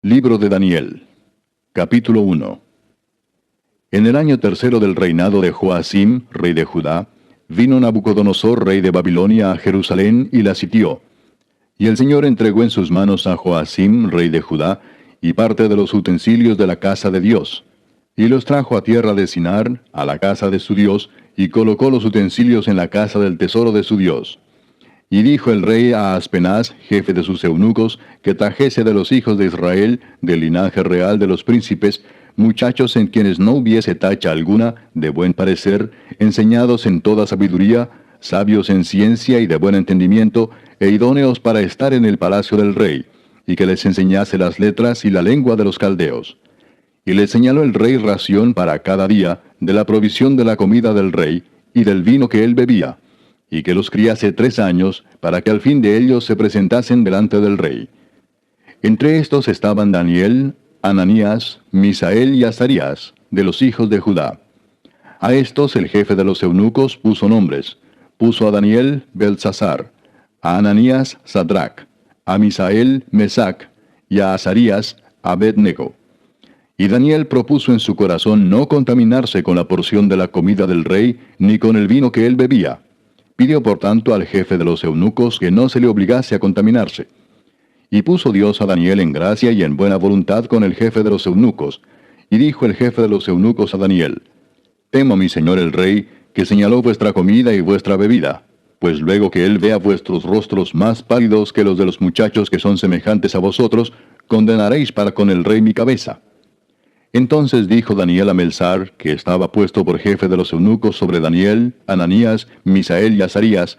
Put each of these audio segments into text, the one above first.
Libro de Daniel. Capítulo 1. En el año tercero del reinado de Joacim, rey de Judá, vino Nabucodonosor, rey de Babilonia, a Jerusalén y la sitió. Y el Señor entregó en sus manos a Joacim, rey de Judá, y parte de los utensilios de la casa de Dios. Y los trajo a tierra de Sinar, a la casa de su Dios, y colocó los utensilios en la casa del tesoro de su Dios. Y dijo el rey a Aspenaz, jefe de sus eunucos, que trajese de los hijos de Israel, del linaje real de los príncipes, muchachos en quienes no hubiese tacha alguna, de buen parecer, enseñados en toda sabiduría, sabios en ciencia y de buen entendimiento, e idóneos para estar en el palacio del rey, y que les enseñase las letras y la lengua de los caldeos. Y les señaló el rey ración para cada día, de la provisión de la comida del rey, y del vino que él bebía, y que los criase 3 años, para que al fin de ellos se presentasen delante del rey. Entre estos estaban Daniel, Ananías, Misael y Azarías, de los hijos de Judá. A estos el jefe de los eunucos puso nombres. Puso a Daniel Beltsasar, a Ananías Sadrac, a Misael Mesac, y a Azarías Abednego. Y Daniel propuso en su corazón no contaminarse con la porción de la comida del rey, ni con el vino que él bebía. Pidió por tanto al jefe de los eunucos que no se le obligase a contaminarse. Y puso Dios a Daniel en gracia y en buena voluntad con el jefe de los eunucos. Y dijo el jefe de los eunucos a Daniel: Temo a mi señor el rey, que señaló vuestra comida y vuestra bebida, pues luego que él vea vuestros rostros más pálidos que los de los muchachos que son semejantes a vosotros, condenaréis para con el rey mi cabeza. Entonces dijo Daniel a Melzar, que estaba puesto por jefe de los eunucos sobre Daniel, Ananías, Misael y Azarías: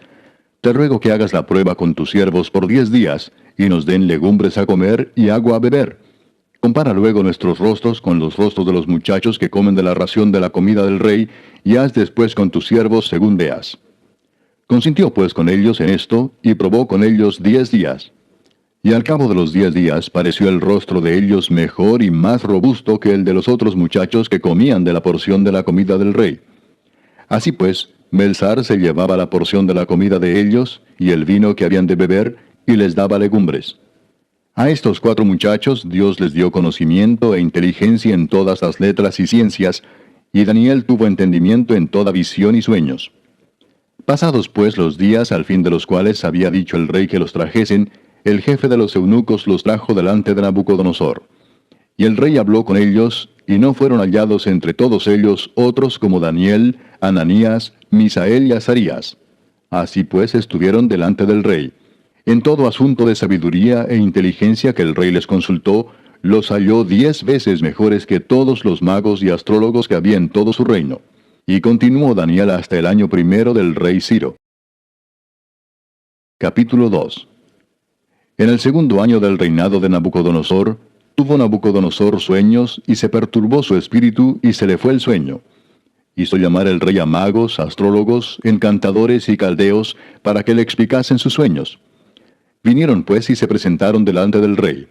Te ruego que hagas la prueba con tus siervos por 10 días, y nos den legumbres a comer y agua a beber. Compara luego nuestros rostros con los rostros de los muchachos que comen de la ración de la comida del rey, y haz después con tus siervos según veas. Consintió pues con ellos en esto, y probó con ellos 10 días. Y al cabo de los 10 días pareció el rostro de ellos mejor y más robusto que el de los otros muchachos que comían de la porción de la comida del rey. Así pues, Melzar se llevaba la porción de la comida de ellos, y el vino que habían de beber, y les daba legumbres. A estos 4 muchachos Dios les dio conocimiento e inteligencia en todas las letras y ciencias, y Daniel tuvo entendimiento en toda visión y sueños. Pasados pues los días al fin de los cuales había dicho el rey que los trajesen, el jefe de los eunucos los trajo delante de Nabucodonosor. Y el rey habló con ellos, y no fueron hallados entre todos ellos otros como Daniel, Ananías, Misael y Azarías. Así pues estuvieron delante del rey. En todo asunto de sabiduría e inteligencia que el rey les consultó, los halló 10 veces mejores que todos los magos y astrólogos que había en todo su reino. Y continuó Daniel hasta el año primero del rey Ciro. Capítulo 2. En el segundo año del reinado de Nabucodonosor, tuvo Nabucodonosor sueños, y se perturbó su espíritu, y se le fue el sueño. Hizo llamar el rey a magos, astrólogos, encantadores y caldeos, para que le explicasen sus sueños. Vinieron pues y se presentaron delante del rey.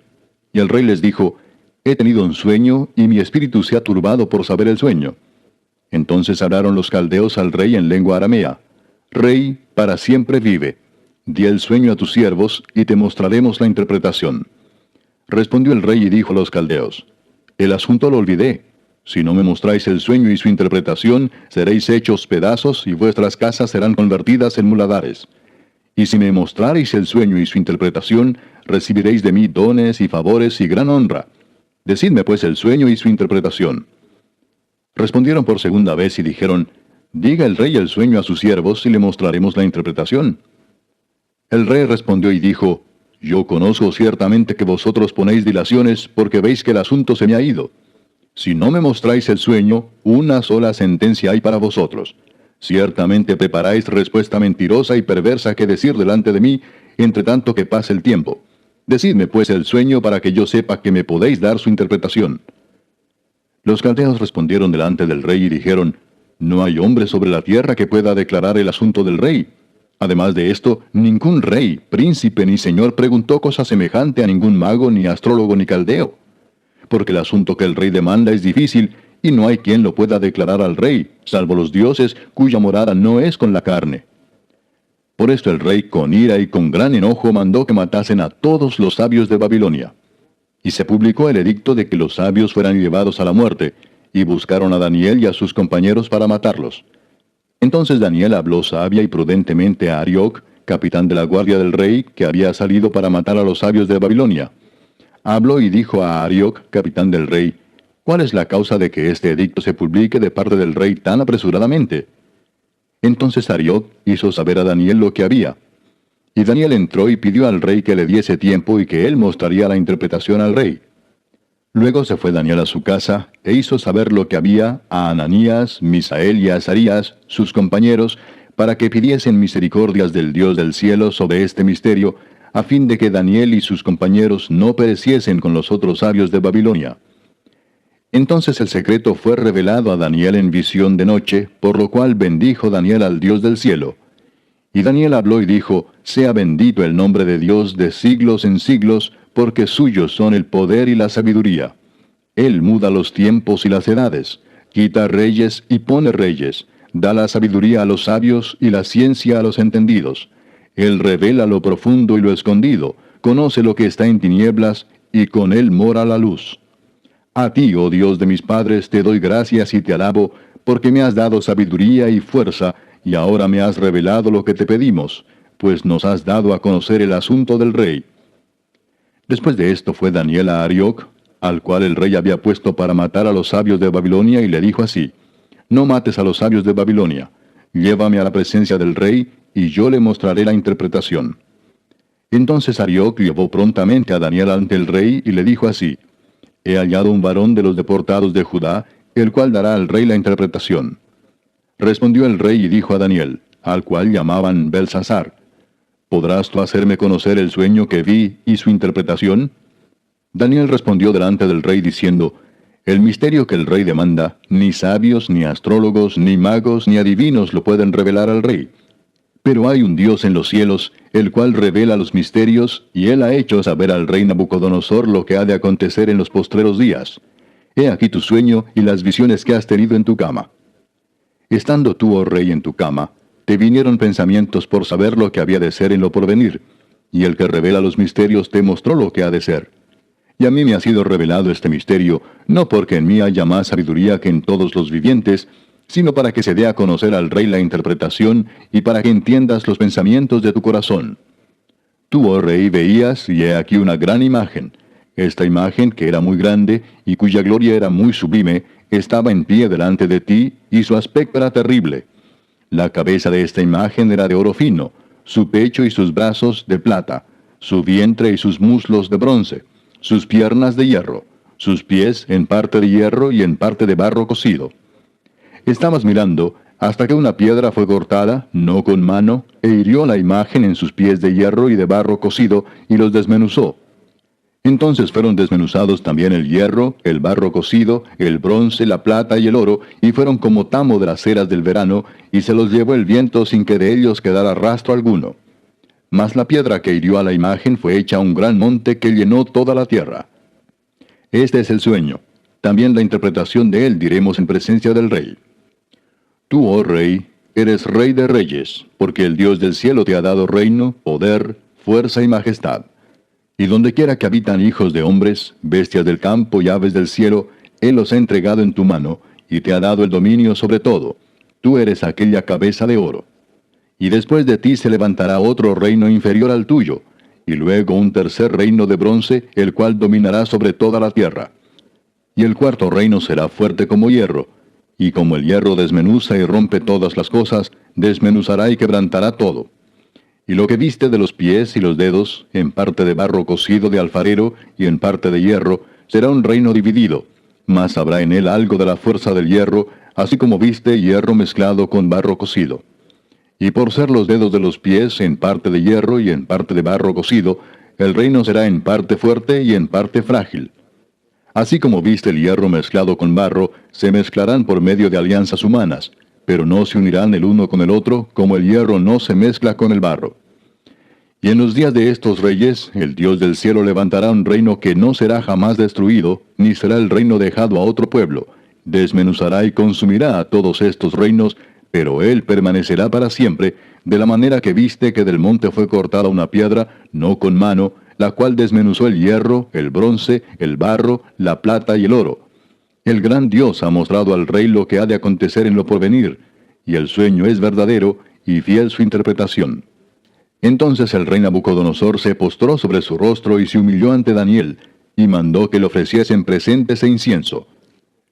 Y el rey les dijo: He tenido un sueño, y mi espíritu se ha turbado por saber el sueño. Entonces hablaron los caldeos al rey en lengua aramea: Rey, para siempre vive. Di el sueño a tus siervos, y te mostraremos la interpretación. Respondió el rey y dijo a los caldeos: El asunto lo olvidé. Si no me mostráis el sueño y su interpretación, seréis hechos pedazos, y vuestras casas serán convertidas en muladares. Y si me mostrareis el sueño y su interpretación, recibiréis de mí dones y favores y gran honra. Decidme pues el sueño y su interpretación. Respondieron por segunda vez y dijeron: Diga el rey el sueño a sus siervos, y le mostraremos la interpretación. El rey respondió y dijo: Yo conozco ciertamente que vosotros ponéis dilaciones, porque veis que el asunto se me ha ido. Si no me mostráis el sueño, una sola sentencia hay para vosotros. Ciertamente preparáis respuesta mentirosa y perversa que decir delante de mí, entre tanto que pase el tiempo. Decidme pues el sueño para que yo sepa que me podéis dar su interpretación. Los caldeos respondieron delante del rey y dijeron: No hay hombre sobre la tierra que pueda declarar el asunto del rey. Además de esto, ningún rey, príncipe ni señor preguntó cosa semejante a ningún mago, ni astrólogo, ni caldeo. Porque el asunto que el rey demanda es difícil, y no hay quien lo pueda declarar al rey, salvo los dioses, cuya morada no es con la carne. Por esto el rey, con ira y con gran enojo, mandó que matasen a todos los sabios de Babilonia. Y se publicó el edicto de que los sabios fueran llevados a la muerte, y buscaron a Daniel y a sus compañeros para matarlos. Entonces Daniel habló sabia y prudentemente a Arioc, capitán de la guardia del rey, que había salido para matar a los sabios de Babilonia. Habló y dijo a Arioc, capitán del rey, ¿cuál es la causa de que este edicto se publique de parte del rey tan apresuradamente? Entonces Arioc hizo saber a Daniel lo que había. Y Daniel entró y pidió al rey que le diese tiempo y que él mostraría la interpretación al rey. Luego se fue Daniel a su casa e hizo saber lo que había a Ananías, Misael y a Azarías, sus compañeros, para que pidiesen misericordias del Dios del cielo sobre este misterio, a fin de que Daniel y sus compañeros no pereciesen con los otros sabios de Babilonia. Entonces el secreto fue revelado a Daniel en visión de noche, por lo cual bendijo Daniel al Dios del cielo. Y Daniel habló y dijo, sea bendito el nombre de Dios de siglos en siglos, porque suyos son el poder y la sabiduría. Él muda los tiempos y las edades, quita reyes y pone reyes, da la sabiduría a los sabios y la ciencia a los entendidos. Él revela lo profundo y lo escondido, conoce lo que está en tinieblas, y con él mora la luz. A ti, oh Dios de mis padres, te doy gracias y te alabo, porque me has dado sabiduría y fuerza, y ahora me has revelado lo que te pedimos, pues nos has dado a conocer el asunto del rey. Después de esto fue Daniel a Arioc, al cual el rey había puesto para matar a los sabios de Babilonia, y le dijo así, no mates a los sabios de Babilonia, llévame a la presencia del rey, y yo le mostraré la interpretación. Entonces Arioc llevó prontamente a Daniel ante el rey, y le dijo así, he hallado un varón de los deportados de Judá, el cual dará al rey la interpretación. Respondió el rey y dijo a Daniel, al cual llamaban Belsasar, ¿podrás tú hacerme conocer el sueño que vi y su interpretación? Daniel respondió delante del rey diciendo, el misterio que el rey demanda, ni sabios, ni astrólogos, ni magos, ni adivinos lo pueden revelar al rey. Pero hay un Dios en los cielos, el cual revela los misterios, y él ha hecho saber al rey Nabucodonosor lo que ha de acontecer en los postreros días. He aquí tu sueño y las visiones que has tenido en tu cama. Estando tú, oh rey, en tu cama, te vinieron pensamientos por saber lo que había de ser en lo porvenir, y el que revela los misterios te mostró lo que ha de ser. Y a mí me ha sido revelado este misterio, no porque en mí haya más sabiduría que en todos los vivientes, sino para que se dé a conocer al rey la interpretación, y para que entiendas los pensamientos de tu corazón. Tú, oh rey, veías, y he aquí una gran imagen. Esta imagen, que era muy grande, y cuya gloria era muy sublime, estaba en pie delante de ti, y su aspecto era terrible. La cabeza de esta imagen era de oro fino, su pecho y sus brazos de plata, su vientre y sus muslos de bronce, sus piernas de hierro, sus pies en parte de hierro y en parte de barro cocido. Estabas mirando hasta que una piedra fue cortada, no con mano, e hirió la imagen en sus pies de hierro y de barro cocido, y los desmenuzó. Entonces fueron desmenuzados también el hierro, el barro cocido, el bronce, la plata y el oro, y fueron como tamo de las eras del verano, y se los llevó el viento sin que de ellos quedara rastro alguno. Mas la piedra que hirió a la imagen fue hecha un gran monte que llenó toda la tierra. Este es el sueño. También la interpretación de él diremos en presencia del rey. Tú, oh rey, eres rey de reyes, porque el Dios del cielo te ha dado reino, poder, fuerza y majestad. Y donde quiera que habitan hijos de hombres, bestias del campo y aves del cielo, Él los ha entregado en tu mano, y te ha dado el dominio sobre todo. Tú eres aquella cabeza de oro. Y después de ti se levantará otro reino inferior al tuyo, y luego un tercer reino de bronce, el cual dominará sobre toda la tierra. Y el cuarto reino será fuerte como hierro, y como el hierro desmenuza y rompe todas las cosas, desmenuzará y quebrantará todo. Y lo que viste de los pies y los dedos, en parte de barro cocido de alfarero y en parte de hierro, será un reino dividido, mas habrá en él algo de la fuerza del hierro, así como viste hierro mezclado con barro cocido. Y por ser los dedos de los pies en parte de hierro y en parte de barro cocido, el reino será en parte fuerte y en parte frágil. Así como viste el hierro mezclado con barro, se mezclarán por medio de alianzas humanas, pero no se unirán el uno con el otro, como el hierro no se mezcla con el barro. Y en los días de estos reyes, el Dios del cielo levantará un reino que no será jamás destruido, ni será el reino dejado a otro pueblo. Desmenuzará y consumirá a todos estos reinos, pero él permanecerá para siempre, de la manera que viste que del monte fue cortada una piedra, no con mano, la cual desmenuzó el hierro, el bronce, el barro, la plata y el oro. El gran Dios ha mostrado al rey lo que ha de acontecer en lo porvenir, y el sueño es verdadero y fiel su interpretación. Entonces el rey Nabucodonosor se postró sobre su rostro y se humilló ante Daniel, y mandó que le ofreciesen presentes e incienso.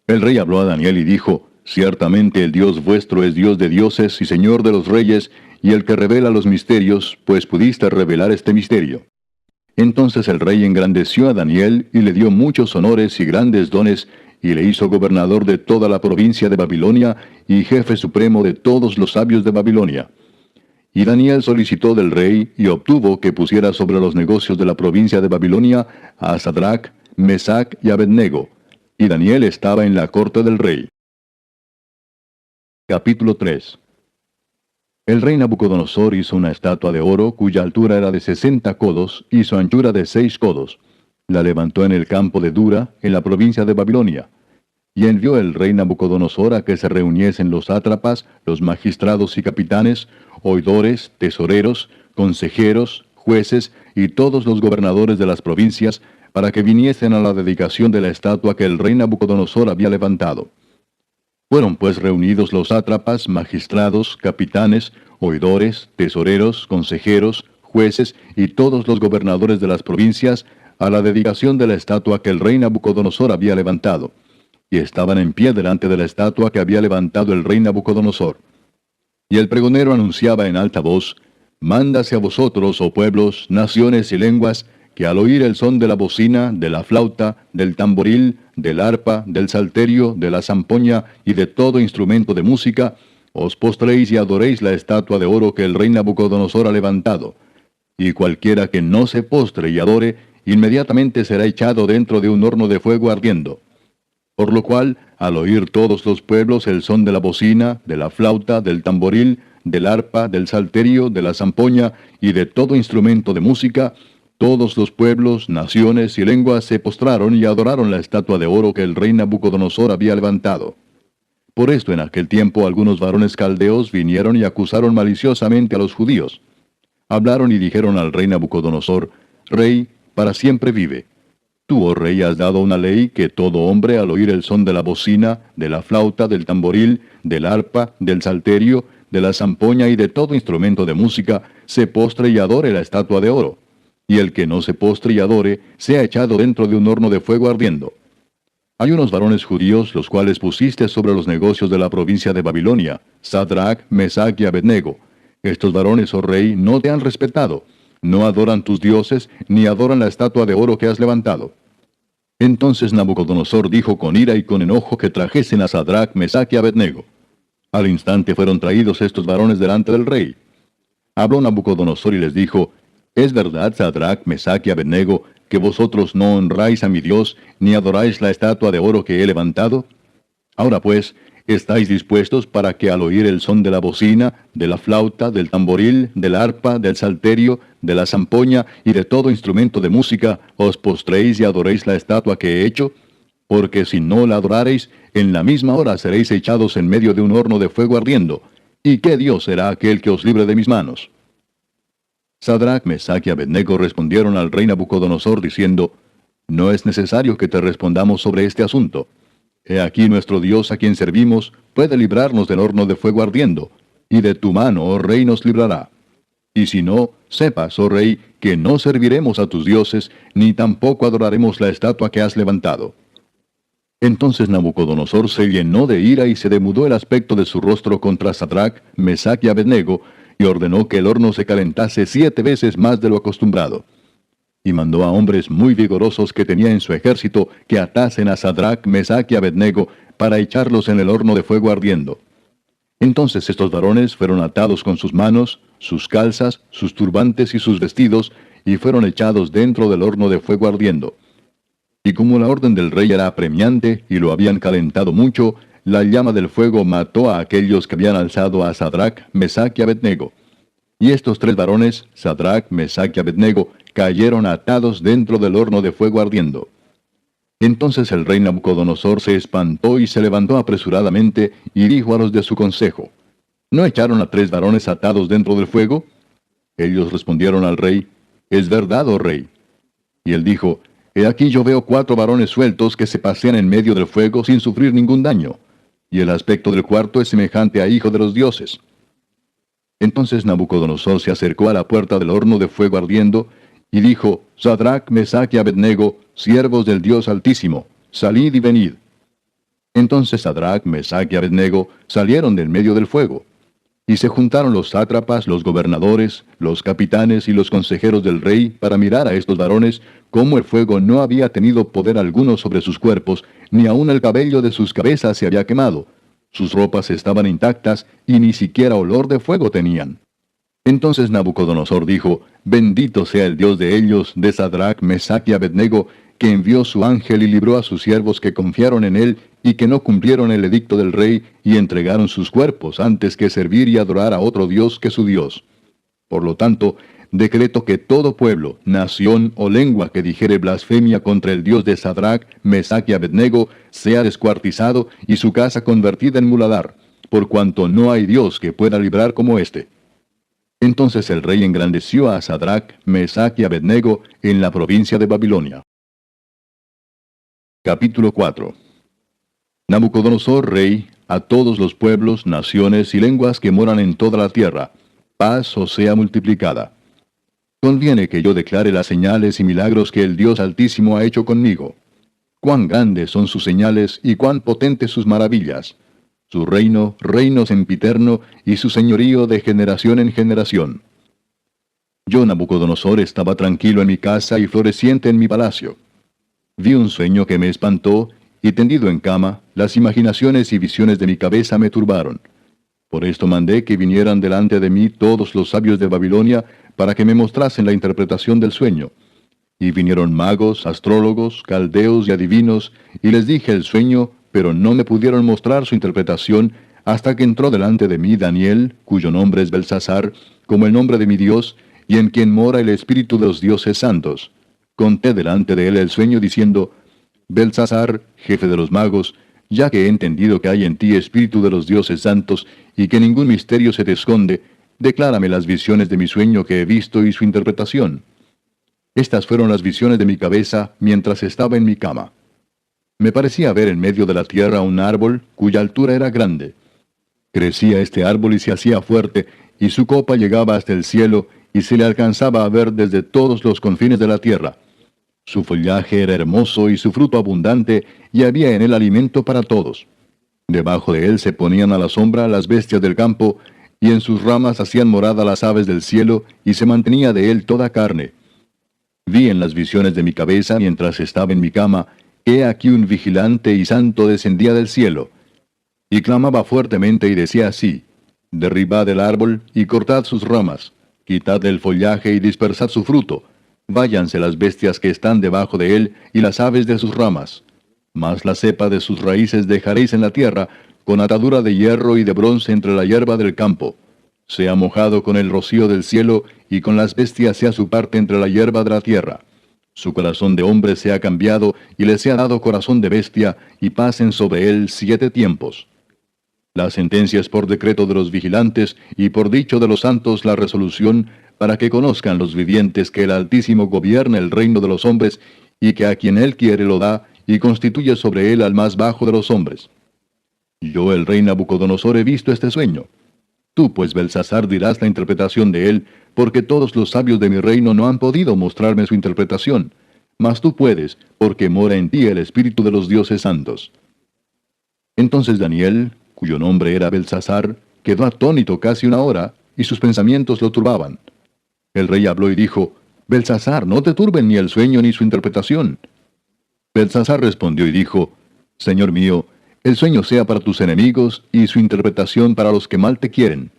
El rey habló a Daniel y dijo, «Ciertamente el Dios vuestro es Dios de dioses y Señor de los reyes, y el que revela los misterios, pues pudiste revelar este misterio». Entonces el rey engrandeció a Daniel y le dio muchos honores y grandes dones, y le hizo gobernador de toda la provincia de Babilonia y jefe supremo de todos los sabios de Babilonia. Y Daniel solicitó del rey y obtuvo que pusiera sobre los negocios de la provincia de Babilonia a Sadrach, Mesach y Abednego. Y Daniel estaba en la corte del rey. Capítulo 3. El rey Nabucodonosor hizo una estatua de oro cuya altura era de 60 codos y su anchura de 6 codos. La levantó en el campo de Dura, en la provincia de Babilonia. Y envió el rey Nabucodonosor a que se reuniesen los sátrapas, los magistrados y capitanes, oidores, tesoreros, consejeros, jueces y todos los gobernadores de las provincias, para que viniesen a la dedicación de la estatua que el rey Nabucodonosor había levantado. Fueron pues reunidos los sátrapas, magistrados, capitanes, oidores, tesoreros, consejeros, jueces y todos los gobernadores de las provincias a la dedicación de la estatua que el rey Nabucodonosor había levantado. Y estaban en pie delante de la estatua que había levantado el rey Nabucodonosor. Y el pregonero anunciaba en alta voz, «Mándase a vosotros, oh pueblos, naciones y lenguas, que al oír el son de la bocina, de la flauta, del tamboril, del arpa, del salterio, de la zampoña y de todo instrumento de música, os postréis y adoréis la estatua de oro que el rey Nabucodonosor ha levantado. Y cualquiera que no se postre y adore, inmediatamente será echado dentro de un horno de fuego ardiendo. Por lo cual, al oír todos los pueblos el son de la bocina, de la flauta, del tamboril, del arpa, del salterio, de la zampoña y de todo instrumento de música, todos los pueblos, naciones y lenguas se postraron y adoraron la estatua de oro que el rey Nabucodonosor había levantado. Por esto en aquel tiempo algunos varones caldeos vinieron y acusaron maliciosamente a los judíos. Hablaron y dijeron al rey Nabucodonosor, «Rey, para siempre vive. Tú, oh rey, has dado una ley que todo hombre al oír el son de la bocina, de la flauta, del tamboril, del arpa, del salterio, de la zampoña y de todo instrumento de música, se postre y adore la estatua de oro. Y el que no se postre y adore, sea echado dentro de un horno de fuego ardiendo. Hay unos varones judíos, los cuales pusiste sobre los negocios de la provincia de Babilonia, Sadrach, Mesach y Abednego. Estos varones, oh rey, no te han respetado, no adoran tus dioses, ni adoran la estatua de oro que has levantado». Entonces Nabucodonosor dijo con ira y con enojo que trajesen a Sadrach, Mesach y Abednego. Al instante fueron traídos estos varones delante del rey. Habló Nabucodonosor y les dijo, «¿Es verdad, Sadrach, Mesach y Abednego, que vosotros no honráis a mi Dios, ni adoráis la estatua de oro que he levantado? Ahora pues, ¿estáis dispuestos para que al oír el son de la bocina, de la flauta, del tamboril, del arpa, del salterio, de la zampoña y de todo instrumento de música, os postréis y adoréis la estatua que he hecho? Porque si no la adorareis, en la misma hora seréis echados en medio de un horno de fuego ardiendo. ¿Y qué Dios será aquel que os libre de mis manos?» Sadrach, Mesach y Abednego respondieron al rey Nabucodonosor diciendo, «No es necesario que te respondamos sobre este asunto. He aquí nuestro Dios a quien servimos puede librarnos del horno de fuego ardiendo, y de tu mano, oh rey, nos librará. Y si no, sepas, oh rey, que no serviremos a tus dioses, ni tampoco adoraremos la estatua que has levantado». Entonces Nabucodonosor se llenó de ira y se demudó el aspecto de su rostro contra Sadrach, Mesach y Abednego, y ordenó que el horno se calentase 7 veces más de lo acostumbrado. Y mandó a hombres muy vigorosos que tenía en su ejército que atasen a Sadrach, Mesach y Abednego para echarlos en el horno de fuego ardiendo. Entonces estos varones fueron atados con sus manos, sus calzas, sus turbantes y sus vestidos, y fueron echados dentro del horno de fuego ardiendo. Y como la orden del rey era apremiante y lo habían calentado mucho, la llama del fuego mató a aquellos que habían alzado a Sadrach, Mesach y Abednego. Y estos 3 varones, Sadrach, Mesach y Abednego, cayeron atados dentro del horno de fuego ardiendo. Entonces el rey Nabucodonosor se espantó y se levantó apresuradamente y dijo a los de su consejo, ¿no echaron a 3 varones atados dentro del fuego? Ellos respondieron al rey, «Es verdad, oh rey». Y él dijo, He aquí yo veo 4 varones sueltos que se pasean en medio del fuego sin sufrir ningún daño, y el aspecto del cuarto es semejante a hijo de los dioses. Entonces Nabucodonosor se acercó a la puerta del horno de fuego ardiendo, y dijo, Sadrach, Mesach y Abednego, siervos del Dios Altísimo, salid y venid. Entonces Sadrach, Mesach y Abednego salieron del medio del fuego. Y se juntaron los sátrapas, los gobernadores, los capitanes y los consejeros del rey para mirar a estos varones, cómo el fuego no había tenido poder alguno sobre sus cuerpos, ni aun el cabello de sus cabezas se había quemado. Sus ropas estaban intactas y ni siquiera olor de fuego tenían. Entonces Nabucodonosor dijo, Bendito sea el Dios de ellos, de Sadrach, Mesach y Abednego, que envió su ángel y libró a sus siervos que confiaron en él y que no cumplieron el edicto del rey y entregaron sus cuerpos antes que servir y adorar a otro Dios que su Dios. Por lo tanto, decreto que todo pueblo, nación o lengua que dijere blasfemia contra el Dios de Sadrach, Mesach y Abednego sea descuartizado y su casa convertida en muladar, por cuanto no hay Dios que pueda librar como éste. Entonces el rey engrandeció a Sadrach, Mesach y Abednego en la provincia de Babilonia. Capítulo 4. Nabucodonosor, rey, a todos los pueblos, naciones y lenguas que moran en toda la tierra, paz os sea multiplicada. Conviene que yo declare las señales y milagros que el Dios Altísimo ha hecho conmigo. Cuán grandes son sus señales y cuán potentes sus maravillas. Su reino, reino sempiterno, y su señorío de generación en generación. Yo, Nabucodonosor, estaba tranquilo en mi casa y floreciente en mi palacio. Vi un sueño que me espantó, y tendido en cama, las imaginaciones y visiones de mi cabeza me turbaron. Por esto mandé que vinieran delante de mí todos los sabios de Babilonia, para que me mostrasen la interpretación del sueño. Y vinieron magos, astrólogos, caldeos y adivinos, y les dije el sueño, pero no me pudieron mostrar su interpretación, hasta que entró delante de mí Daniel, cuyo nombre es Belsasar, como el nombre de mi Dios, y en quien mora el espíritu de los dioses santos. Conté delante de él el sueño, diciendo, Belsasar, jefe de los magos, ya que he entendido que hay en ti espíritu de los dioses santos, y que ningún misterio se te esconde, declárame las visiones de mi sueño que he visto y su interpretación. Estas fueron las visiones de mi cabeza mientras estaba en mi cama. Me parecía ver en medio de la tierra un árbol cuya altura era grande. Crecía este árbol y se hacía fuerte, y su copa llegaba hasta el cielo, y se le alcanzaba a ver desde todos los confines de la tierra. Su follaje era hermoso y su fruto abundante, y había en él alimento para todos. Debajo de él se ponían a la sombra las bestias del campo, y en sus ramas hacían morada las aves del cielo, y se mantenía de él toda carne. Vi en las visiones de mi cabeza, mientras estaba en mi cama, que aquí un vigilante y santo descendía del cielo, y clamaba fuertemente y decía así, Derribad el árbol y cortad sus ramas, quitad el follaje y dispersad su fruto, váyanse las bestias que están debajo de él y las aves de sus ramas. Mas la cepa de sus raíces dejaréis en la tierra, con atadura de hierro y de bronce entre la hierba del campo. Sea mojado con el rocío del cielo, y con las bestias sea su parte entre la hierba de la tierra. Su corazón de hombre sea cambiado, y le sea dado corazón de bestia, y pasen sobre él 7 tiempos. La sentencia es por decreto de los vigilantes, y por dicho de los santos la resolución, para que conozcan los vivientes que el Altísimo gobierna el reino de los hombres, y que a quien él quiere lo da, y constituye sobre él al más bajo de los hombres. Yo, el rey Nabucodonosor, he visto este sueño. Tú, pues, Belsasar, dirás la interpretación de él, porque todos los sabios de mi reino no han podido mostrarme su interpretación. Mas tú puedes, porque mora en ti el espíritu de los dioses santos. Entonces Daniel, cuyo nombre era Belsasar, quedó atónito casi 1 hora, y sus pensamientos lo turbaban. El rey habló y dijo, Belsasar, no te turben ni el sueño ni su interpretación. Belsasar respondió y dijo, Señor mío, el sueño sea para tus enemigos, y su interpretación para los que mal te quieren.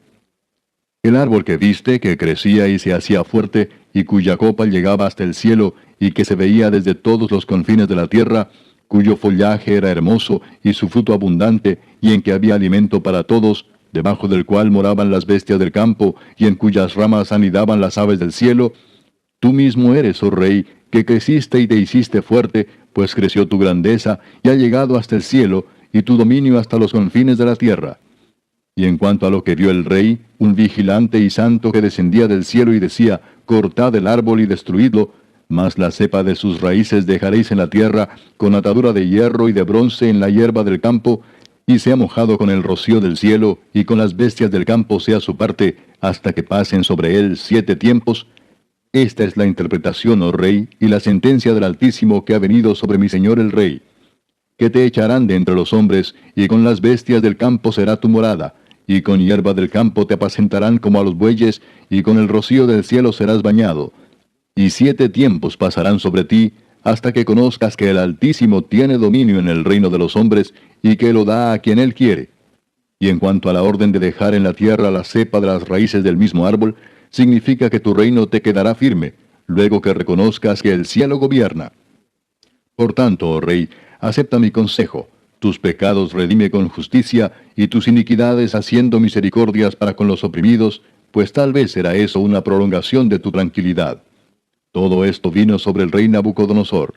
El árbol que viste, que crecía y se hacía fuerte, y cuya copa llegaba hasta el cielo, y que se veía desde todos los confines de la tierra, cuyo follaje era hermoso, y su fruto abundante, y en que había alimento para todos, debajo del cual moraban las bestias del campo, y en cuyas ramas anidaban las aves del cielo, tú mismo eres, oh rey, que creciste y te hiciste fuerte, pues creció tu grandeza, y ha llegado hasta el cielo, y tu dominio hasta los confines de la tierra. Y en cuanto a lo que vio el rey, un vigilante y santo que descendía del cielo y decía, cortad el árbol y destruidlo, mas la cepa de sus raíces dejaréis en la tierra, con atadura de hierro y de bronce en la hierba del campo, y sea mojado con el rocío del cielo, y con las bestias del campo sea su parte, hasta que pasen sobre él 7 tiempos. Esta es la interpretación, oh rey, y la sentencia del Altísimo que ha venido sobre mi señor el rey. Que te echarán de entre los hombres, y con las bestias del campo será tu morada, y con hierba del campo te apacentarán como a los bueyes, y con el rocío del cielo serás bañado. Y 7 tiempos pasarán sobre ti, hasta que conozcas que el Altísimo tiene dominio en el reino de los hombres, y que lo da a quien él quiere. Y en cuanto a la orden de dejar en la tierra la cepa de las raíces del mismo árbol, significa que tu reino te quedará firme, luego que reconozcas que el cielo gobierna. Por tanto, oh rey, acepta mi consejo. Tus pecados redime con justicia, y tus iniquidades haciendo misericordias para con los oprimidos, pues tal vez será eso una prolongación de tu tranquilidad. Todo esto vino sobre el rey Nabucodonosor.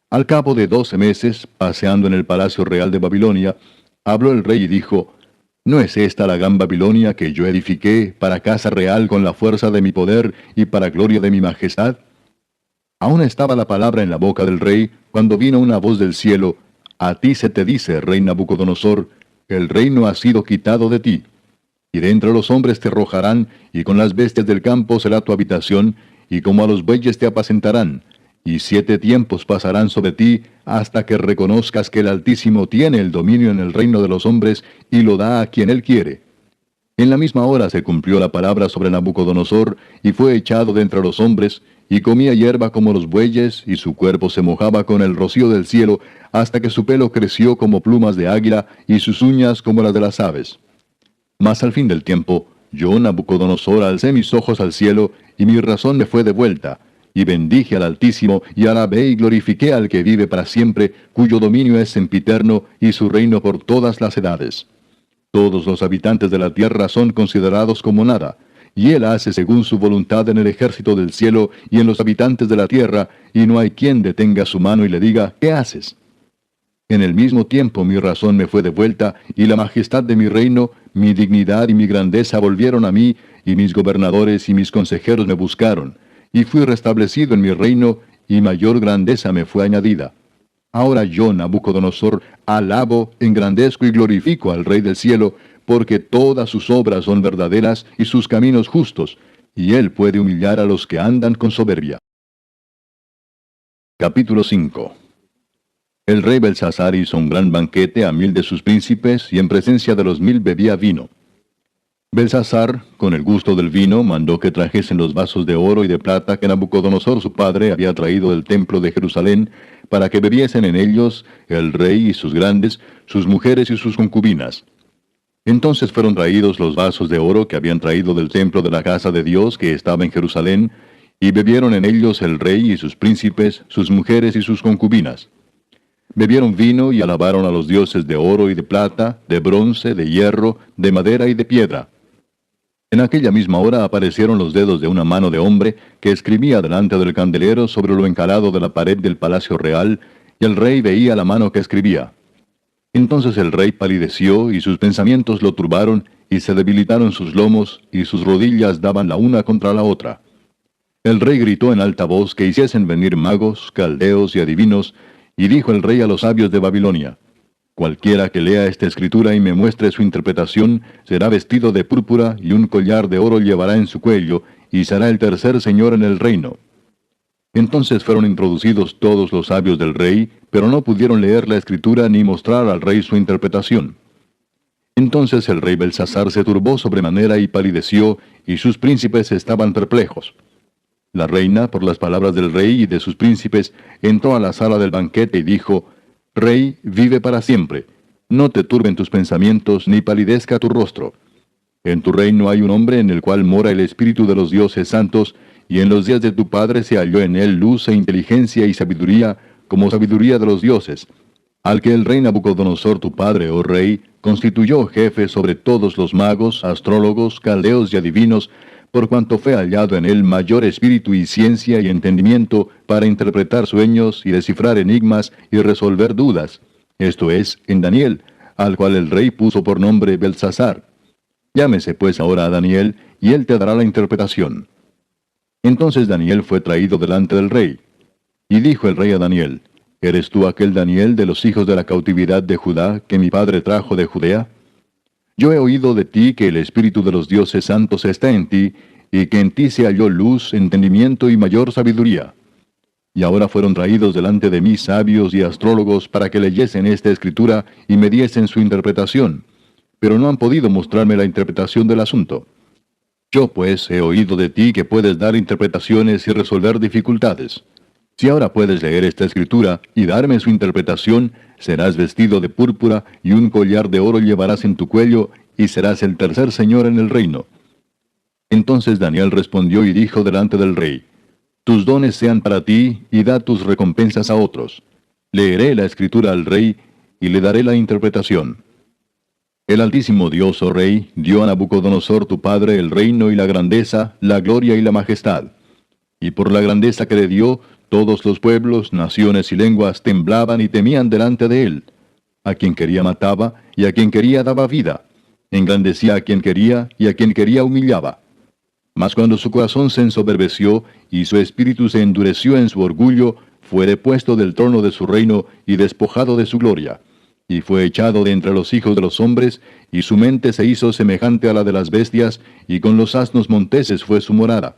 Al cabo de 12 meses, paseando en el palacio real de Babilonia, habló el rey y dijo: ¿No es esta la gran Babilonia que yo edifiqué para casa real con la fuerza de mi poder y para gloria de mi majestad? Aún estaba la palabra en la boca del rey, cuando vino una voz del cielo: A ti se te dice, rey Nabucodonosor, el reino ha sido quitado de ti. Y de entre los hombres te arrojarán, y con las bestias del campo será tu habitación, y como a los bueyes te apacentarán. Y 7 tiempos pasarán sobre ti, hasta que reconozcas que el Altísimo tiene el dominio en el reino de los hombres, y lo da a quien él quiere. En la misma hora se cumplió la palabra sobre Nabucodonosor, y fue echado de entre los hombres, y comía hierba como los bueyes, y su cuerpo se mojaba con el rocío del cielo, hasta que su pelo creció como plumas de águila, y sus uñas como las de las aves. Mas al fin del tiempo, yo, Nabucodonosor, alcé mis ojos al cielo, y mi razón me fue devuelta, y bendije al Altísimo, y alabé y glorifiqué al que vive para siempre, cuyo dominio es sempiterno, y su reino por todas las edades. Todos los habitantes de la tierra son considerados como nada, y él hace según su voluntad en el ejército del cielo y en los habitantes de la tierra, y no hay quien detenga su mano y le diga: ¿qué haces? En el mismo tiempo mi razón me fue devuelta, y la majestad de mi reino, mi dignidad y mi grandeza volvieron a mí, y mis gobernadores y mis consejeros me buscaron, y fui restablecido en mi reino, y mayor grandeza me fue añadida. Ahora yo, Nabucodonosor, alabo, engrandezco y glorifico al Rey del cielo, porque todas sus obras son verdaderas y sus caminos justos, y él puede humillar a los que andan con soberbia. Capítulo 5. El rey Belsasar hizo un gran banquete a 1000 de sus príncipes, y en presencia de los 1000 bebía vino. Belsasar, con el gusto del vino, mandó que trajesen los vasos de oro y de plata que Nabucodonosor su padre había traído del templo de Jerusalén, para que bebiesen en ellos el rey y sus grandes, sus mujeres y sus concubinas. Entonces fueron traídos los vasos de oro que habían traído del templo de la casa de Dios que estaba en Jerusalén, y bebieron en ellos el rey y sus príncipes, sus mujeres y sus concubinas. Bebieron vino y alabaron a los dioses de oro y de plata, de bronce, de hierro, de madera y de piedra. En aquella misma hora aparecieron los dedos de una mano de hombre que escribía delante del candelero sobre lo encalado de la pared del palacio real, y el rey veía la mano que escribía. Entonces el rey palideció, y sus pensamientos lo turbaron, y se debilitaron sus lomos, y sus rodillas daban la una contra la otra. El rey gritó en alta voz que hiciesen venir magos, caldeos y adivinos, y dijo el rey a los sabios de Babilonia: Cualquiera que lea esta escritura y me muestre su interpretación, será vestido de púrpura, y un collar de oro llevará en su cuello, y será el tercer señor en el reino. Entonces fueron introducidos todos los sabios del rey, pero no pudieron leer la escritura ni mostrar al rey su interpretación. Entonces el rey Belsasar se turbó sobremanera y palideció, y sus príncipes estaban perplejos. La reina, por las palabras del rey y de sus príncipes, entró a la sala del banquete y dijo: Rey, vive para siempre. No te turben tus pensamientos, ni palidezca tu rostro. En tu reino hay un hombre en el cual mora el espíritu de los dioses santos, y en los días de tu padre se halló en él luz e inteligencia y sabiduría, como sabiduría de los dioses, al que el rey Nabucodonosor tu padre, oh rey, constituyó jefe sobre todos los magos, astrólogos, caldeos y adivinos, por cuanto fue hallado en él mayor espíritu y ciencia y entendimiento para interpretar sueños y descifrar enigmas y resolver dudas, esto es, en Daniel, al cual el rey puso por nombre Belsasar. Llámese pues ahora a Daniel, y él te dará la interpretación. Entonces Daniel fue traído delante del rey. Y dijo el rey a Daniel, ¿eres tú aquel Daniel de los hijos de la cautividad de Judá que mi padre trajo de Judea? Yo he oído de ti que el espíritu de los dioses santos está en ti, y que en ti se halló luz, entendimiento y mayor sabiduría. Y ahora fueron traídos delante de mí sabios y astrólogos para que leyesen esta escritura y me diesen su interpretación, pero no han podido mostrarme la interpretación del asunto. Yo pues he oído de ti que puedes dar interpretaciones y resolver dificultades. Si ahora puedes leer esta escritura y darme su interpretación, serás vestido de púrpura y un collar de oro llevarás en tu cuello y serás el tercer señor en el reino. Entonces Daniel respondió y dijo delante del rey, tus dones sean para ti y da tus recompensas a otros. Leeré la escritura al rey y le daré la interpretación. El Altísimo Dios, oh Rey, dio a Nabucodonosor tu padre el reino y la grandeza, la gloria y la majestad. Y por la grandeza que le dio, todos los pueblos, naciones y lenguas temblaban y temían delante de él. A quien quería mataba, y a quien quería daba vida. Engrandecía a quien quería, y a quien quería humillaba. Mas cuando su corazón se ensoberbeció, y su espíritu se endureció en su orgullo, fue depuesto del trono de su reino, y despojado de su gloria. Y fue echado de entre los hijos de los hombres, y su mente se hizo semejante a la de las bestias, y con los asnos monteses fue su morada.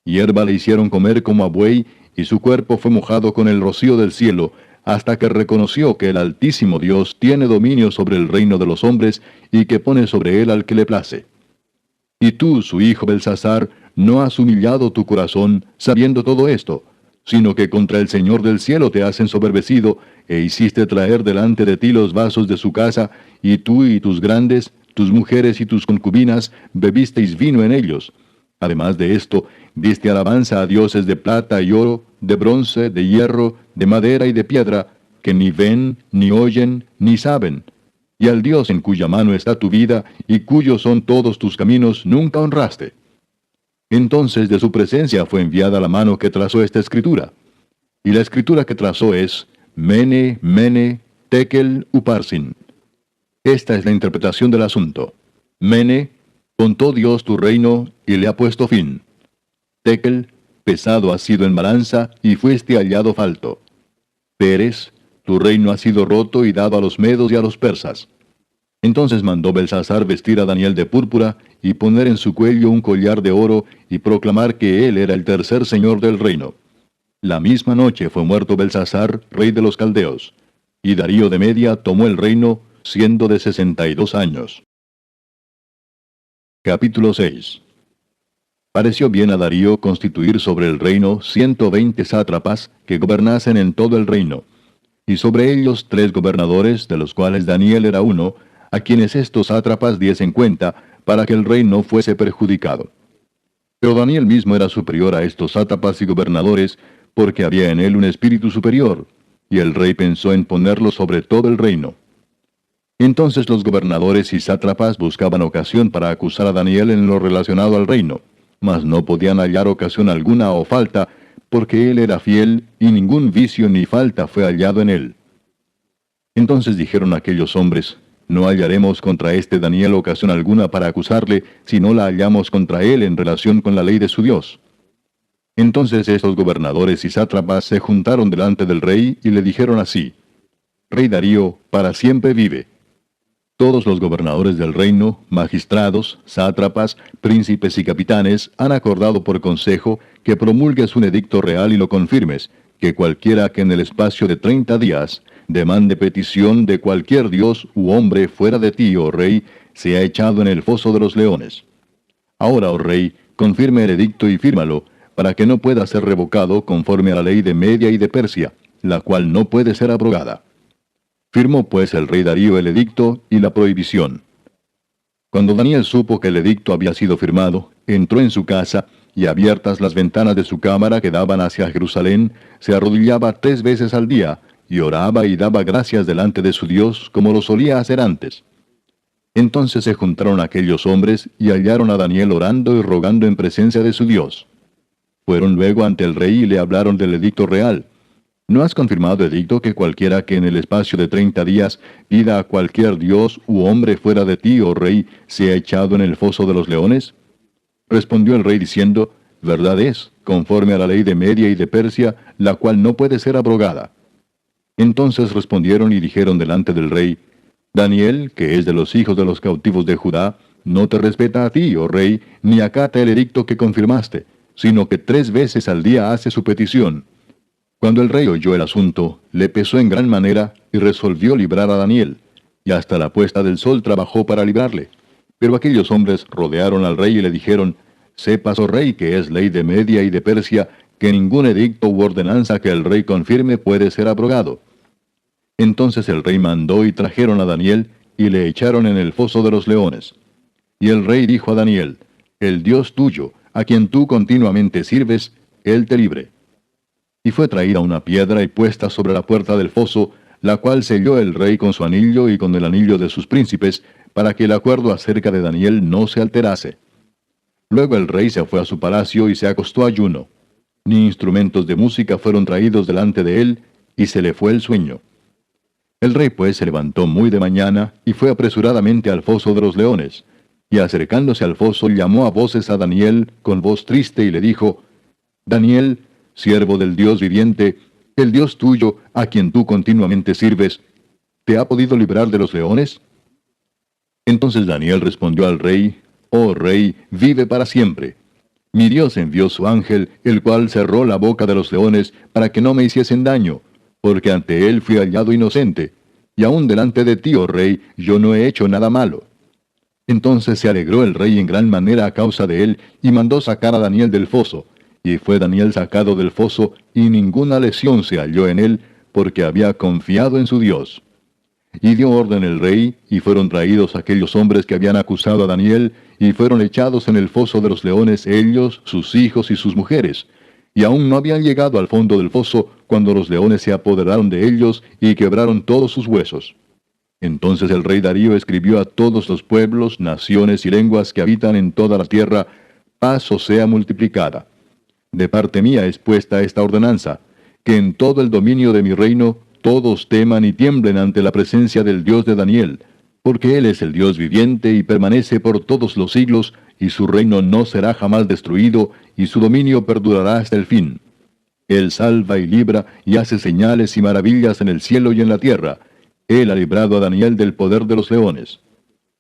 Hierba le hicieron comer como a buey, y su cuerpo fue mojado con el rocío del cielo, hasta que reconoció que el Altísimo Dios tiene dominio sobre el reino de los hombres, y que pone sobre él al que le place. Y tú, su hijo Belsasar, no has humillado tu corazón, sabiendo todo esto, sino que contra el Señor del cielo te has ensoberbecido, e hiciste traer delante de ti los vasos de su casa, y tú y tus grandes, tus mujeres y tus concubinas, bebisteis vino en ellos. Además de esto, diste alabanza a dioses de plata y oro, de bronce, de hierro, de madera y de piedra, que ni ven, ni oyen, ni saben. Y al Dios en cuya mano está tu vida, y cuyos son todos tus caminos, nunca honraste. Entonces de su presencia fue enviada la mano que trazó esta escritura. Y la escritura que trazó es, Mene, Mene, Tekel, Uparsin. Esta es la interpretación del asunto. Mene, contó Dios tu reino, y le ha puesto fin. Tekel, pesado has sido en balanza, y fuiste hallado falto. Peres, tu reino ha sido roto y dado a los medos y a los persas. Entonces mandó Belsasar vestir a Daniel de púrpura, y poner en su cuello un collar de oro, y proclamar que él era el tercer señor del reino. La misma noche fue muerto Belsasar, rey de los caldeos, y Darío de Media tomó el reino, siendo de 62 años. Capítulo 6. Pareció bien a Darío constituir sobre el reino 120 sátrapas que gobernasen en todo el reino, y sobre ellos 3 gobernadores, de los cuales Daniel era uno, a quienes estos sátrapas diesen cuenta, para que el rey no fuese perjudicado. Pero Daniel mismo era superior a estos sátrapas y gobernadores, porque había en él un espíritu superior, y el rey pensó en ponerlo sobre todo el reino. Entonces los gobernadores y sátrapas buscaban ocasión para acusar a Daniel en lo relacionado al reino, mas no podían hallar ocasión alguna o falta, porque él era fiel, y ningún vicio ni falta fue hallado en él. Entonces dijeron aquellos hombres, no hallaremos contra este Daniel ocasión alguna para acusarle, si no la hallamos contra él en relación con la ley de su Dios. Entonces estos gobernadores y sátrapas se juntaron delante del rey y le dijeron así, Rey Darío, para siempre vive. Todos los gobernadores del reino, magistrados, sátrapas, príncipes y capitanes han acordado por consejo que promulgues un edicto real y lo confirmes, que cualquiera que en el espacio de 30 días demande petición de cualquier dios u hombre fuera de ti, oh rey, sea echado en el foso de los leones. Ahora, oh rey, confirme el edicto y fírmalo, para que no pueda ser revocado conforme a la ley de Media y de Persia, la cual no puede ser abrogada. Firmó pues el rey Darío el edicto y la prohibición. Cuando Daniel supo que el edicto había sido firmado, entró en su casa, y abiertas las ventanas de su cámara que daban hacia Jerusalén, se arrodillaba 3 veces al día, y oraba y daba gracias delante de su Dios, como lo solía hacer antes. Entonces se juntaron aquellos hombres, y hallaron a Daniel orando y rogando en presencia de su Dios. Fueron luego ante el rey y le hablaron del edicto real. ¿No has confirmado edicto que cualquiera que en el espacio de 30 días pida a cualquier dios u hombre fuera de ti, oh rey, sea echado en el foso de los leones? Respondió el rey diciendo, verdad es, conforme a la ley de Media y de Persia, la cual no puede ser abrogada. Entonces respondieron y dijeron delante del rey: Daniel, que es de los hijos de los cautivos de Judá, no te respeta a ti, oh rey, ni acata el edicto que confirmaste, sino que 3 veces al día hace su petición. Cuando el rey oyó el asunto, le pesó en gran manera y resolvió librar a Daniel, y hasta la puesta del sol trabajó para librarle. Pero aquellos hombres rodearon al rey y le dijeron: Sepas, oh rey, que es ley de Media y de Persia, que ningún edicto u ordenanza que el rey confirme puede ser abrogado. Entonces el rey mandó y trajeron a Daniel, y le echaron en el foso de los leones. Y el rey dijo a Daniel: El Dios tuyo, a quien tú continuamente sirves, él te libre. Y fue traída una piedra y puesta sobre la puerta del foso, la cual selló el rey con su anillo y con el anillo de sus príncipes, para que el acuerdo acerca de Daniel no se alterase. Luego el rey se fue a su palacio y se acostó ayuno. Ni instrumentos de música fueron traídos delante de él, y se le fue el sueño. El rey pues se levantó muy de mañana, y fue apresuradamente al foso de los leones. Y acercándose al foso, llamó a voces a Daniel con voz triste, y le dijo: Daniel, siervo del Dios viviente, el Dios tuyo, a quien tú continuamente sirves, ¿te ha podido librar de los leones? Entonces Daniel respondió al rey: Oh rey, vive para siempre. Mi Dios envió su ángel, el cual cerró la boca de los leones para que no me hiciesen daño, porque ante él fui hallado inocente, y aún delante de ti, oh rey, yo no he hecho nada malo. Entonces se alegró el rey en gran manera a causa de él, y mandó sacar a Daniel del foso. Y fue Daniel sacado del foso, y ninguna lesión se halló en él, porque había confiado en su Dios. Y dio orden el rey, y fueron traídos aquellos hombres que habían acusado a Daniel, y fueron echados en el foso de los leones ellos, sus hijos y sus mujeres. Y aún no habían llegado al fondo del foso, cuando los leones se apoderaron de ellos, y quebraron todos sus huesos. Entonces el rey Darío escribió a todos los pueblos, naciones y lenguas que habitan en toda la tierra: paz os sea multiplicada. De parte mía es puesta esta ordenanza, que en todo el dominio de mi reino todos teman y tiemblen ante la presencia del Dios de Daniel, porque Él es el Dios viviente y permanece por todos los siglos, y su reino no será jamás destruido, y su dominio perdurará hasta el fin. Él salva y libra y hace señales y maravillas en el cielo y en la tierra. Él ha librado a Daniel del poder de los leones.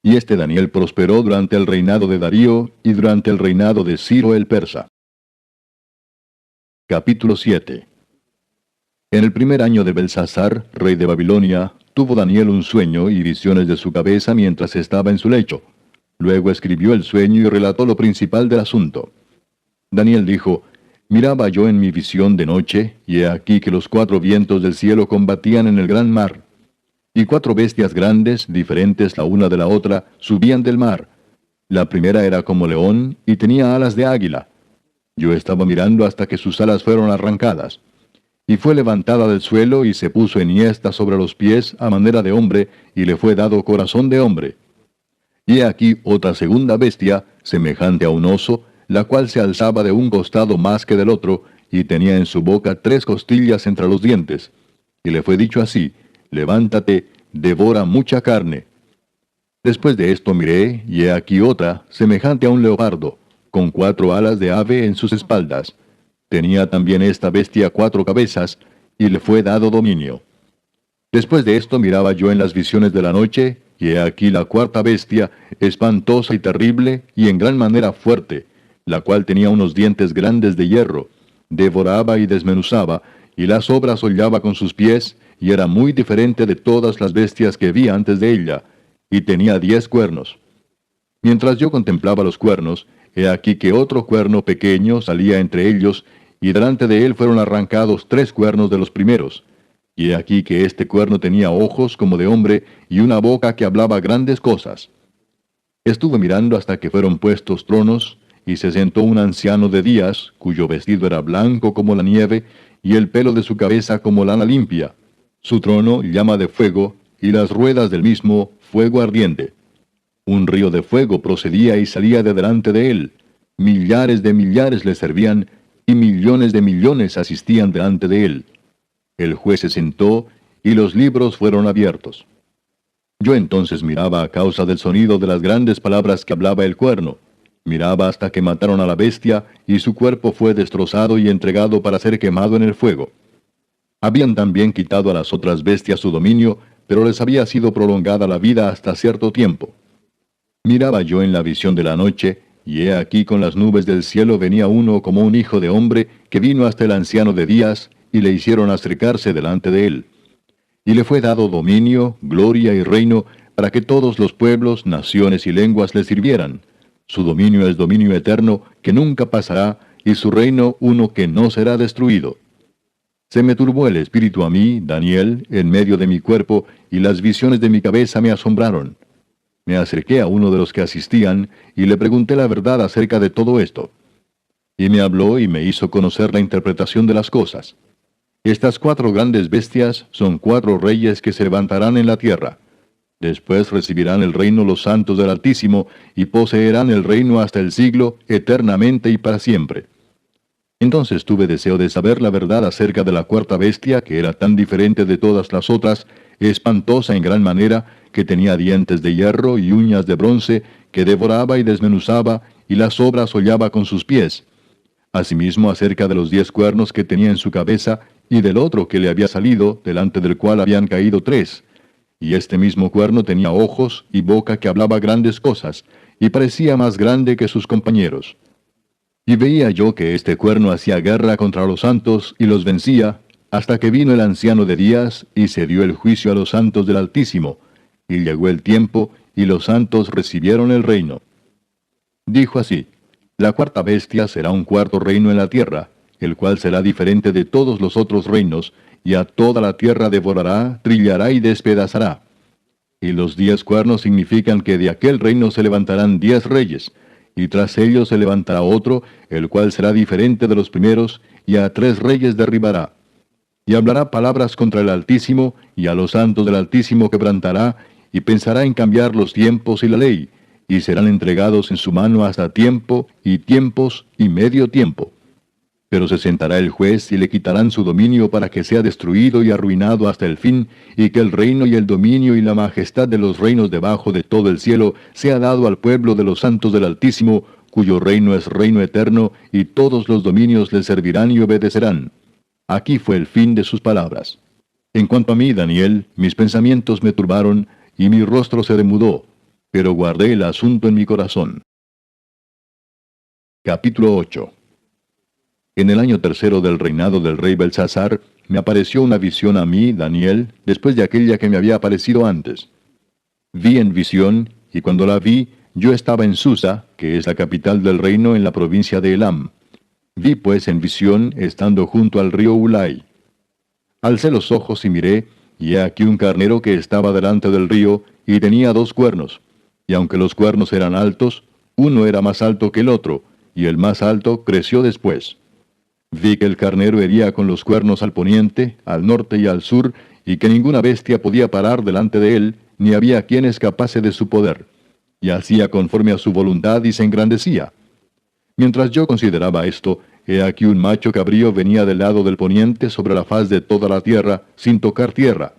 Y este Daniel prosperó durante el reinado de Darío y durante el reinado de Ciro el persa. Capítulo 7. En el primer año de Belsasar, rey de Babilonia, tuvo Daniel un sueño y visiones de su cabeza mientras estaba en su lecho. Luego escribió el sueño y relató lo principal del asunto. Daniel dijo: Miraba yo en mi visión de noche, y he aquí que los 4 vientos del cielo combatían en el gran mar. Y 4 bestias grandes, diferentes la una de la otra, subían del mar. La primera era como león, y tenía alas de águila. Yo estaba mirando hasta que sus alas fueron arrancadas. Y fue levantada del suelo y se puso enhiesta sobre los pies a manera de hombre, y le fue dado corazón de hombre. Y he aquí otra segunda bestia, semejante a un oso, la cual se alzaba de un costado más que del otro, y tenía en su boca 3 costillas entre los dientes. Y le fue dicho así: Levántate, devora mucha carne. Después de esto miré, y he aquí otra, semejante a un leopardo, con 4 alas de ave en sus espaldas. Tenía también esta bestia 4 cabezas, y le fue dado dominio. Después de esto miraba yo en las visiones de la noche, y he aquí la 4ª bestia, espantosa y terrible, y en gran manera fuerte, la cual tenía unos dientes grandes de hierro, devoraba y desmenuzaba, y las obras hollaba con sus pies, y era muy diferente de todas las bestias que vi antes de ella, y tenía 10 cuernos. Mientras yo contemplaba los cuernos, he aquí que otro cuerno pequeño salía entre ellos, y delante de él fueron arrancados 3 cuernos de los primeros. Y he aquí que este cuerno tenía ojos como de hombre, y una boca que hablaba grandes cosas. Estuve mirando hasta que fueron puestos tronos, y se sentó un anciano de días, cuyo vestido era blanco como la nieve, y el pelo de su cabeza como lana limpia. Su trono llama de fuego, y las ruedas del mismo fuego ardiente. Un río de fuego procedía y salía de delante de él. Millares de millares le servían, y millones de millones asistían delante de él. El juez se sentó, y los libros fueron abiertos. Yo entonces miraba a causa del sonido de las grandes palabras que hablaba el cuerno. Miraba hasta que mataron a la bestia, y su cuerpo fue destrozado y entregado para ser quemado en el fuego. Habían también quitado a las otras bestias su dominio, pero les había sido prolongada la vida hasta cierto tiempo. Miraba yo en la visión de la noche, y he aquí con las nubes del cielo venía uno como un hijo de hombre, que vino hasta el anciano de días, y le hicieron acercarse delante de él. Y le fue dado dominio, gloria y reino, para que todos los pueblos, naciones y lenguas le sirvieran. Su dominio es dominio eterno, que nunca pasará, y su reino uno que no será destruido. Se me turbó el espíritu a mí, Daniel, en medio de mi cuerpo, y las visiones de mi cabeza me asombraron. Me acerqué a uno de los que asistían, y le pregunté la verdad acerca de todo esto. Y me habló y me hizo conocer la interpretación de las cosas. Estas 4 grandes bestias son 4 reyes que se levantarán en la tierra. Después recibirán el reino los santos del Altísimo, y poseerán el reino hasta el siglo, eternamente y para siempre. Entonces tuve deseo de saber la verdad acerca de la 4ª bestia, que era tan diferente de todas las otras, espantosa en gran manera, que tenía dientes de hierro y uñas de bronce, que devoraba y desmenuzaba, y las obras hollaba con sus pies. Asimismo acerca de los 10 cuernos que tenía en su cabeza, y del otro que le había salido, delante del cual habían caído 3. Y este mismo cuerno tenía ojos y boca que hablaba grandes cosas, y parecía más grande que sus compañeros. Y veía yo que este cuerno hacía guerra contra los santos y los vencía, hasta que vino el anciano de días, y se dio el juicio a los santos del Altísimo, y llegó el tiempo, y los santos recibieron el reino. Dijo así: la 4ª bestia será un 4º reino en la tierra, el cual será diferente de todos los otros reinos, y a toda la tierra devorará, trillará y despedazará. Y los 10 cuernos significan que de aquel reino se levantarán 10 reyes, y tras ellos se levantará otro, el cual será diferente de los primeros, y a 3 reyes derribará. Y hablará palabras contra el Altísimo, y a los santos del Altísimo quebrantará, y pensará en cambiar los tiempos y la ley, y serán entregados en su mano hasta tiempo, y tiempos, y medio tiempo. Pero se sentará el juez, y le quitarán su dominio para que sea destruido y arruinado hasta el fin, y que el reino y el dominio y la majestad de los reinos debajo de todo el cielo sea dado al pueblo de los santos del Altísimo, cuyo reino es reino eterno, y todos los dominios le servirán y obedecerán. Aquí fue el fin de sus palabras. En cuanto a mí, Daniel, mis pensamientos me turbaron, y mi rostro se demudó, pero guardé el asunto en mi corazón. Capítulo 8. En el año 3 del reinado del rey Belsasar, me apareció una visión a mí, Daniel, después de aquella que me había aparecido antes. Vi en visión, y cuando la vi, yo estaba en Susa, que es la capital del reino en la provincia de Elam. Vi pues en visión, estando junto al río Ulai. Alcé los ojos y miré, y he aquí un carnero que estaba delante del río, y tenía 2 cuernos. Y aunque los cuernos eran altos, uno era más alto que el otro, y el más alto creció después. Vi que el carnero hería con los cuernos al poniente, al norte y al sur, y que ninguna bestia podía parar delante de él, ni había quien escapase de su poder. Y hacía conforme a su voluntad y se engrandecía. Mientras yo consideraba esto, he aquí un macho cabrío venía del lado del poniente sobre la faz de toda la tierra, sin tocar tierra.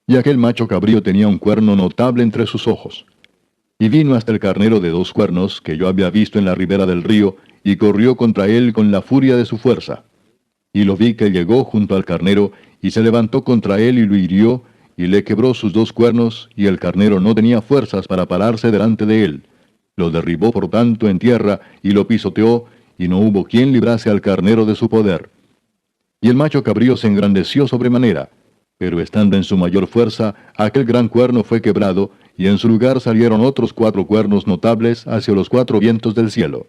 Y aquel macho cabrío tenía un cuerno notable entre sus ojos. Y vino hasta el carnero de 2 cuernos, que yo había visto en la ribera del río, y corrió contra él con la furia de su fuerza. Y lo vi que llegó junto al carnero, y se levantó contra él y lo hirió, y le quebró sus 2 cuernos, y el carnero no tenía fuerzas para pararse delante de él. Lo derribó por tanto en tierra, y lo pisoteó, y no hubo quien librase al carnero de su poder. Y el macho cabrío se engrandeció sobremanera, pero estando en su mayor fuerza, aquel gran cuerno fue quebrado, y en su lugar salieron otros 4 cuernos notables hacia los 4 vientos del cielo.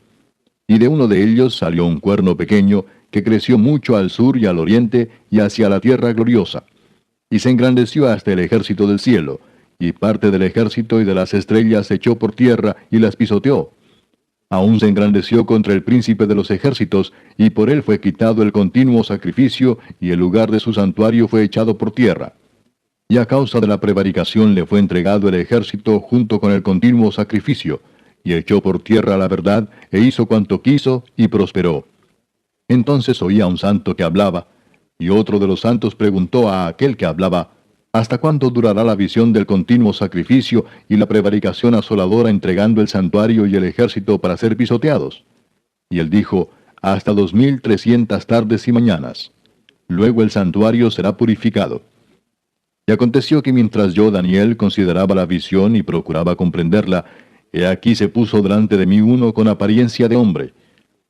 Y de uno de ellos salió un cuerno pequeño, que creció mucho al sur y al oriente, y hacia la tierra gloriosa. Y se engrandeció hasta el ejército del cielo, y parte del ejército y de las estrellas echó por tierra, y las pisoteó. Aún se engrandeció contra el príncipe de los ejércitos, y por él fue quitado el continuo sacrificio, y el lugar de su santuario fue echado por tierra. Y a causa de la prevaricación le fue entregado el ejército junto con el continuo sacrificio, y echó por tierra la verdad, e hizo cuanto quiso, y prosperó. Entonces oía a un santo que hablaba, y otro de los santos preguntó a aquel que hablaba: ¿Hasta cuándo durará la visión del continuo sacrificio y la prevaricación asoladora entregando el santuario y el ejército para ser pisoteados? Y él dijo, hasta 2300 tardes y mañanas. Luego el santuario será purificado. Y aconteció que mientras yo, Daniel, consideraba la visión y procuraba comprenderla, he aquí se puso delante de mí uno con apariencia de hombre.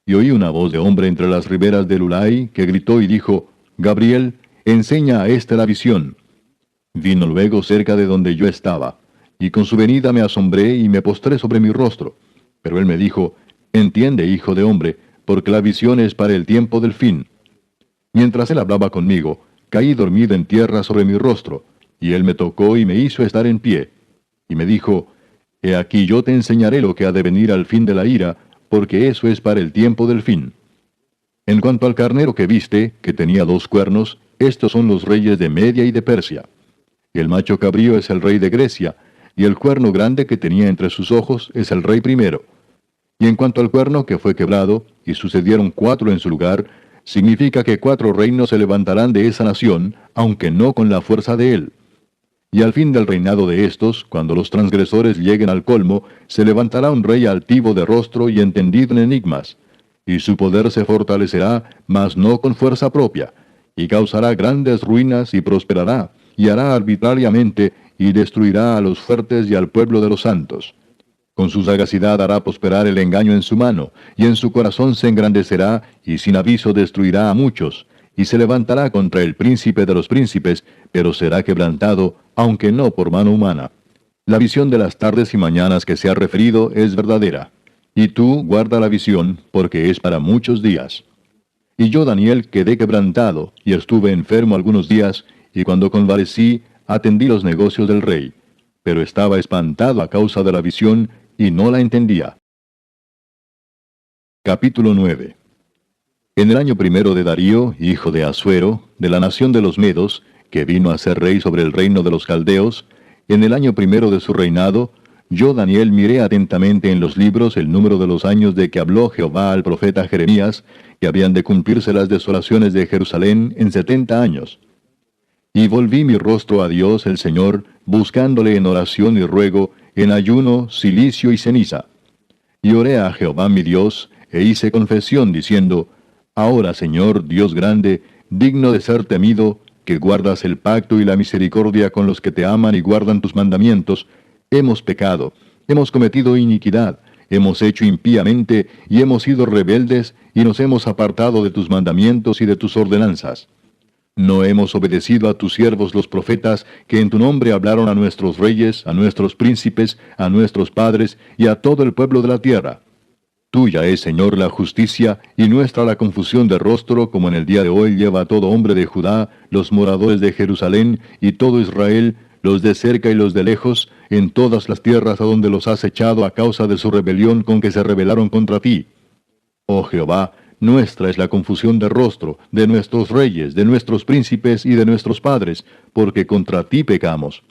Y oí una voz de hombre entre las riberas del Ulai, que gritó y dijo, Gabriel, enseña a éste la visión. Vino luego cerca de donde yo estaba, y con su venida me asombré y me postré sobre mi rostro. Pero él me dijo, entiende, hijo de hombre, porque la visión es para el tiempo del fin. Mientras él hablaba conmigo, caí dormido en tierra sobre mi rostro, y él me tocó y me hizo estar en pie. Y me dijo, he aquí yo te enseñaré lo que ha de venir al fin de la ira, porque eso es para el tiempo del fin. En cuanto al carnero que viste, que tenía 2 cuernos, estos son los reyes de Media y de Persia. El macho cabrío es el rey de Grecia, y el cuerno grande que tenía entre sus ojos es el rey primero. Y en cuanto al cuerno que fue quebrado, y sucedieron 4 en su lugar, significa que 4 reinos se levantarán de esa nación, aunque no con la fuerza de él. Y al fin del reinado de estos, cuando los transgresores lleguen al colmo, se levantará un rey altivo de rostro y entendido en enigmas, y su poder se fortalecerá, mas no con fuerza propia, y causará grandes ruinas y prosperará, y hará arbitrariamente, y destruirá a los fuertes y al pueblo de los santos. Con su sagacidad hará prosperar el engaño en su mano, y en su corazón se engrandecerá, y sin aviso destruirá a muchos, y se levantará contra el príncipe de los príncipes, pero será quebrantado, aunque no por mano humana. La visión de las tardes y mañanas que se ha referido es verdadera. Y tú guarda la visión, porque es para muchos días. Y yo, Daniel, quedé quebrantado, y estuve enfermo algunos días, y cuando convalecí, atendí los negocios del rey. Pero estaba espantado a causa de la visión, y no la entendía. Capítulo 9. En el año primero de Darío, hijo de Asuero, de la nación de los Medos, que vino a ser rey sobre el reino de los Caldeos, en el año primero de su reinado, yo, Daniel, miré atentamente en los libros el número de los años de que habló Jehová al profeta Jeremías, que habían de cumplirse las desolaciones de Jerusalén en 70 años. Y volví mi rostro a Dios el Señor, buscándole en oración y ruego, en ayuno, cilicio y ceniza. Y oré a Jehová mi Dios, e hice confesión, diciendo, ahora, Señor, Dios grande, digno de ser temido, que guardas el pacto y la misericordia con los que te aman y guardan tus mandamientos, hemos pecado, hemos cometido iniquidad, hemos hecho impíamente, y hemos sido rebeldes, y nos hemos apartado de tus mandamientos y de tus ordenanzas. No hemos obedecido a tus siervos los profetas, que en tu nombre hablaron a nuestros reyes, a nuestros príncipes, a nuestros padres, y a todo el pueblo de la tierra. Tuya es, Señor, la justicia, y nuestra la confusión de rostro, como en el día de hoy lleva todo hombre de Judá, los moradores de Jerusalén, y todo Israel, los de cerca y los de lejos, en todas las tierras a donde los has echado a causa de su rebelión con que se rebelaron contra ti. Oh Jehová, nuestra es la confusión de rostro, de nuestros reyes, de nuestros príncipes y de nuestros padres, porque contra ti pecamos.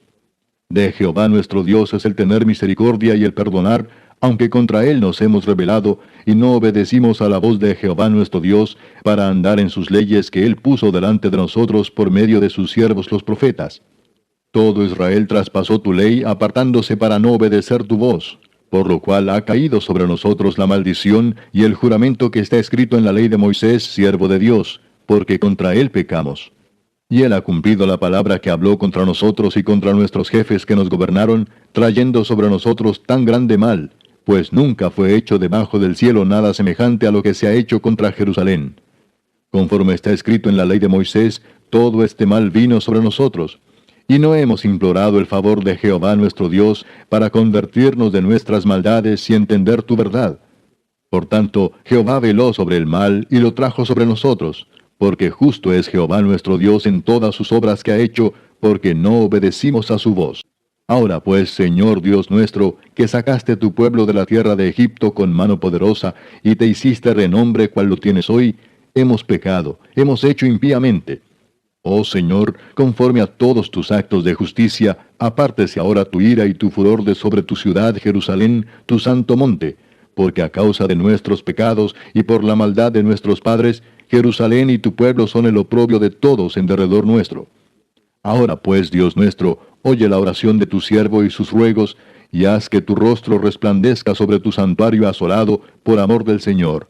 De Jehová nuestro Dios es el tener misericordia y el perdonar, aunque contra él nos hemos rebelado, y no obedecimos a la voz de Jehová nuestro Dios, para andar en sus leyes que él puso delante de nosotros por medio de sus siervos los profetas. Todo Israel traspasó tu ley, apartándose para no obedecer tu voz, por lo cual ha caído sobre nosotros la maldición y el juramento que está escrito en la ley de Moisés, siervo de Dios, porque contra él pecamos. Y él ha cumplido la palabra que habló contra nosotros y contra nuestros jefes que nos gobernaron, trayendo sobre nosotros tan grande mal, pues nunca fue hecho debajo del cielo nada semejante a lo que se ha hecho contra Jerusalén. Conforme está escrito en la ley de Moisés, todo este mal vino sobre nosotros. Y no hemos implorado el favor de Jehová nuestro Dios para convertirnos de nuestras maldades y entender tu verdad. Por tanto, Jehová veló sobre el mal y lo trajo sobre nosotros, porque justo es Jehová nuestro Dios en todas sus obras que ha hecho, porque no obedecimos a su voz. Ahora pues, Señor Dios nuestro, que sacaste tu pueblo de la tierra de Egipto con mano poderosa, y te hiciste renombre cual lo tienes hoy, hemos pecado, hemos hecho impíamente. Oh Señor, conforme a todos tus actos de justicia, apártese ahora tu ira y tu furor de sobre tu ciudad Jerusalén, tu santo monte, porque a causa de nuestros pecados y por la maldad de nuestros padres, Jerusalén y tu pueblo son el oprobio de todos en derredor nuestro. Ahora pues, Dios nuestro, oye la oración de tu siervo y sus ruegos, y haz que tu rostro resplandezca sobre tu santuario asolado, por amor del Señor.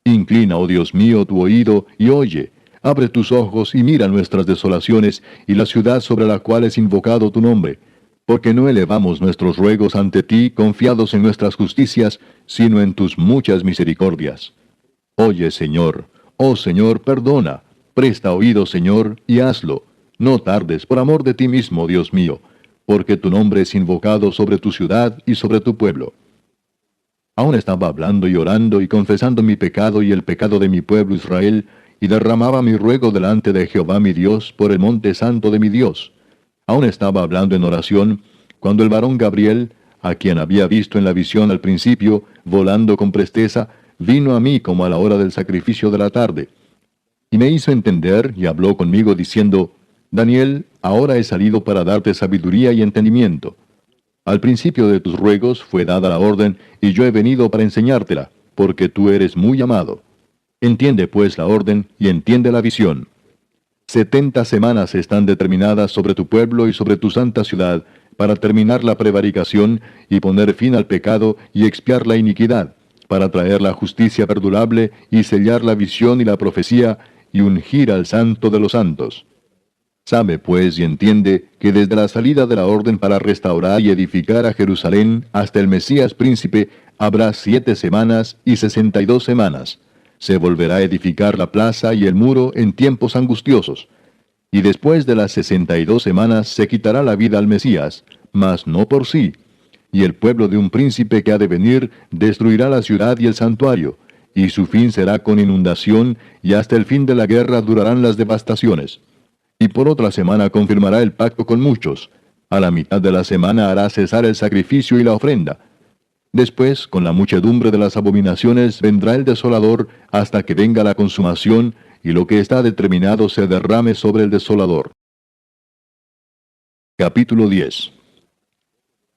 Inclina, oh Dios mío, tu oído, y oye. Abre tus ojos y mira nuestras desolaciones, y la ciudad sobre la cual es invocado tu nombre. Porque no elevamos nuestros ruegos ante ti, confiados en nuestras justicias, sino en tus muchas misericordias. Oye, Señor, oh Señor, perdona. Presta oído, Señor, y hazlo. No tardes, por amor de ti mismo, Dios mío, porque tu nombre es invocado sobre tu ciudad y sobre tu pueblo. Aún estaba hablando y orando y confesando mi pecado y el pecado de mi pueblo Israel, y derramaba mi ruego delante de Jehová mi Dios por el monte santo de mi Dios. Aún estaba hablando en oración, cuando el varón Gabriel, a quien había visto en la visión al principio, volando con presteza, vino a mí como a la hora del sacrificio de la tarde. Y me hizo entender y habló conmigo diciendo, Daniel, ahora he salido para darte sabiduría y entendimiento. Al principio de tus ruegos fue dada la orden, y yo he venido para enseñártela, porque tú eres muy amado. Entiende pues la orden y entiende la visión. 70 semanas están determinadas sobre tu pueblo y sobre tu santa ciudad, para terminar la prevaricación y poner fin al pecado y expiar la iniquidad, para traer la justicia perdurable y sellar la visión y la profecía y ungir al santo de los santos. Sabe pues y entiende que desde la salida de la orden para restaurar y edificar a Jerusalén hasta el Mesías príncipe habrá 7 semanas y 62 semanas. Se volverá a edificar la plaza y el muro en tiempos angustiosos. Y después de las 62 semanas se quitará la vida al Mesías, mas no por sí. Y el pueblo de un príncipe que ha de venir destruirá la ciudad y el santuario, y su fin será con inundación, y hasta el fin de la guerra durarán las devastaciones. Y por otra semana confirmará el pacto con muchos. A la mitad de la semana hará cesar el sacrificio y la ofrenda. Después, con la muchedumbre de las abominaciones, vendrá el desolador hasta que venga la consumación, y lo que está determinado se derrame sobre el desolador. Capítulo 10.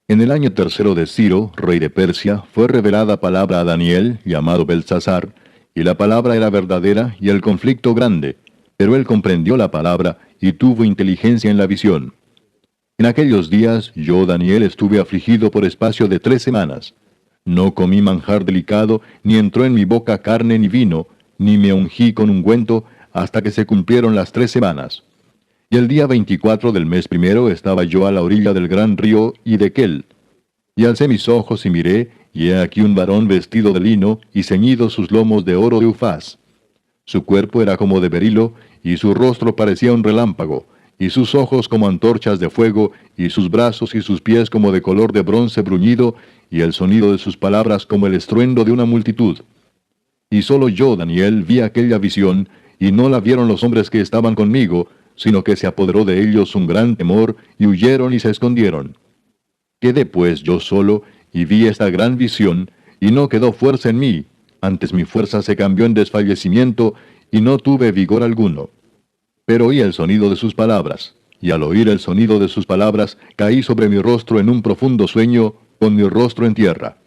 En el año tercero de Ciro, rey de Persia, fue revelada palabra a Daniel, llamado Beltsasar, y la palabra era verdadera y el conflicto grande, pero él comprendió la palabra y tuvo inteligencia en la visión. En aquellos días yo, Daniel, estuve afligido por espacio de 3 semanas. No comí manjar delicado, ni entró en mi boca carne ni vino, ni me ungí con ungüento, hasta que se cumplieron las 3 semanas. Y el día 24 del mes primero estaba yo a la orilla del gran río Hiddekel. Y alcé mis ojos y miré, y he aquí un varón vestido de lino, y ceñidos sus lomos de oro de Ufaz. Su cuerpo era como de berilo, y su rostro parecía un relámpago, y sus ojos como antorchas de fuego, y sus brazos y sus pies como de color de bronce bruñido, y el sonido de sus palabras como el estruendo de una multitud. Y solo yo, Daniel, vi aquella visión, y no la vieron los hombres que estaban conmigo, sino que se apoderó de ellos un gran temor, y huyeron y se escondieron. Quedé pues yo solo, y vi esta gran visión, y no quedó fuerza en mí, antes mi fuerza se cambió en desfallecimiento, y no tuve vigor alguno. Pero oí el sonido de sus palabras, y al oír el sonido de sus palabras, caí sobre mi rostro en un profundo sueño, con mi rostro en tierra.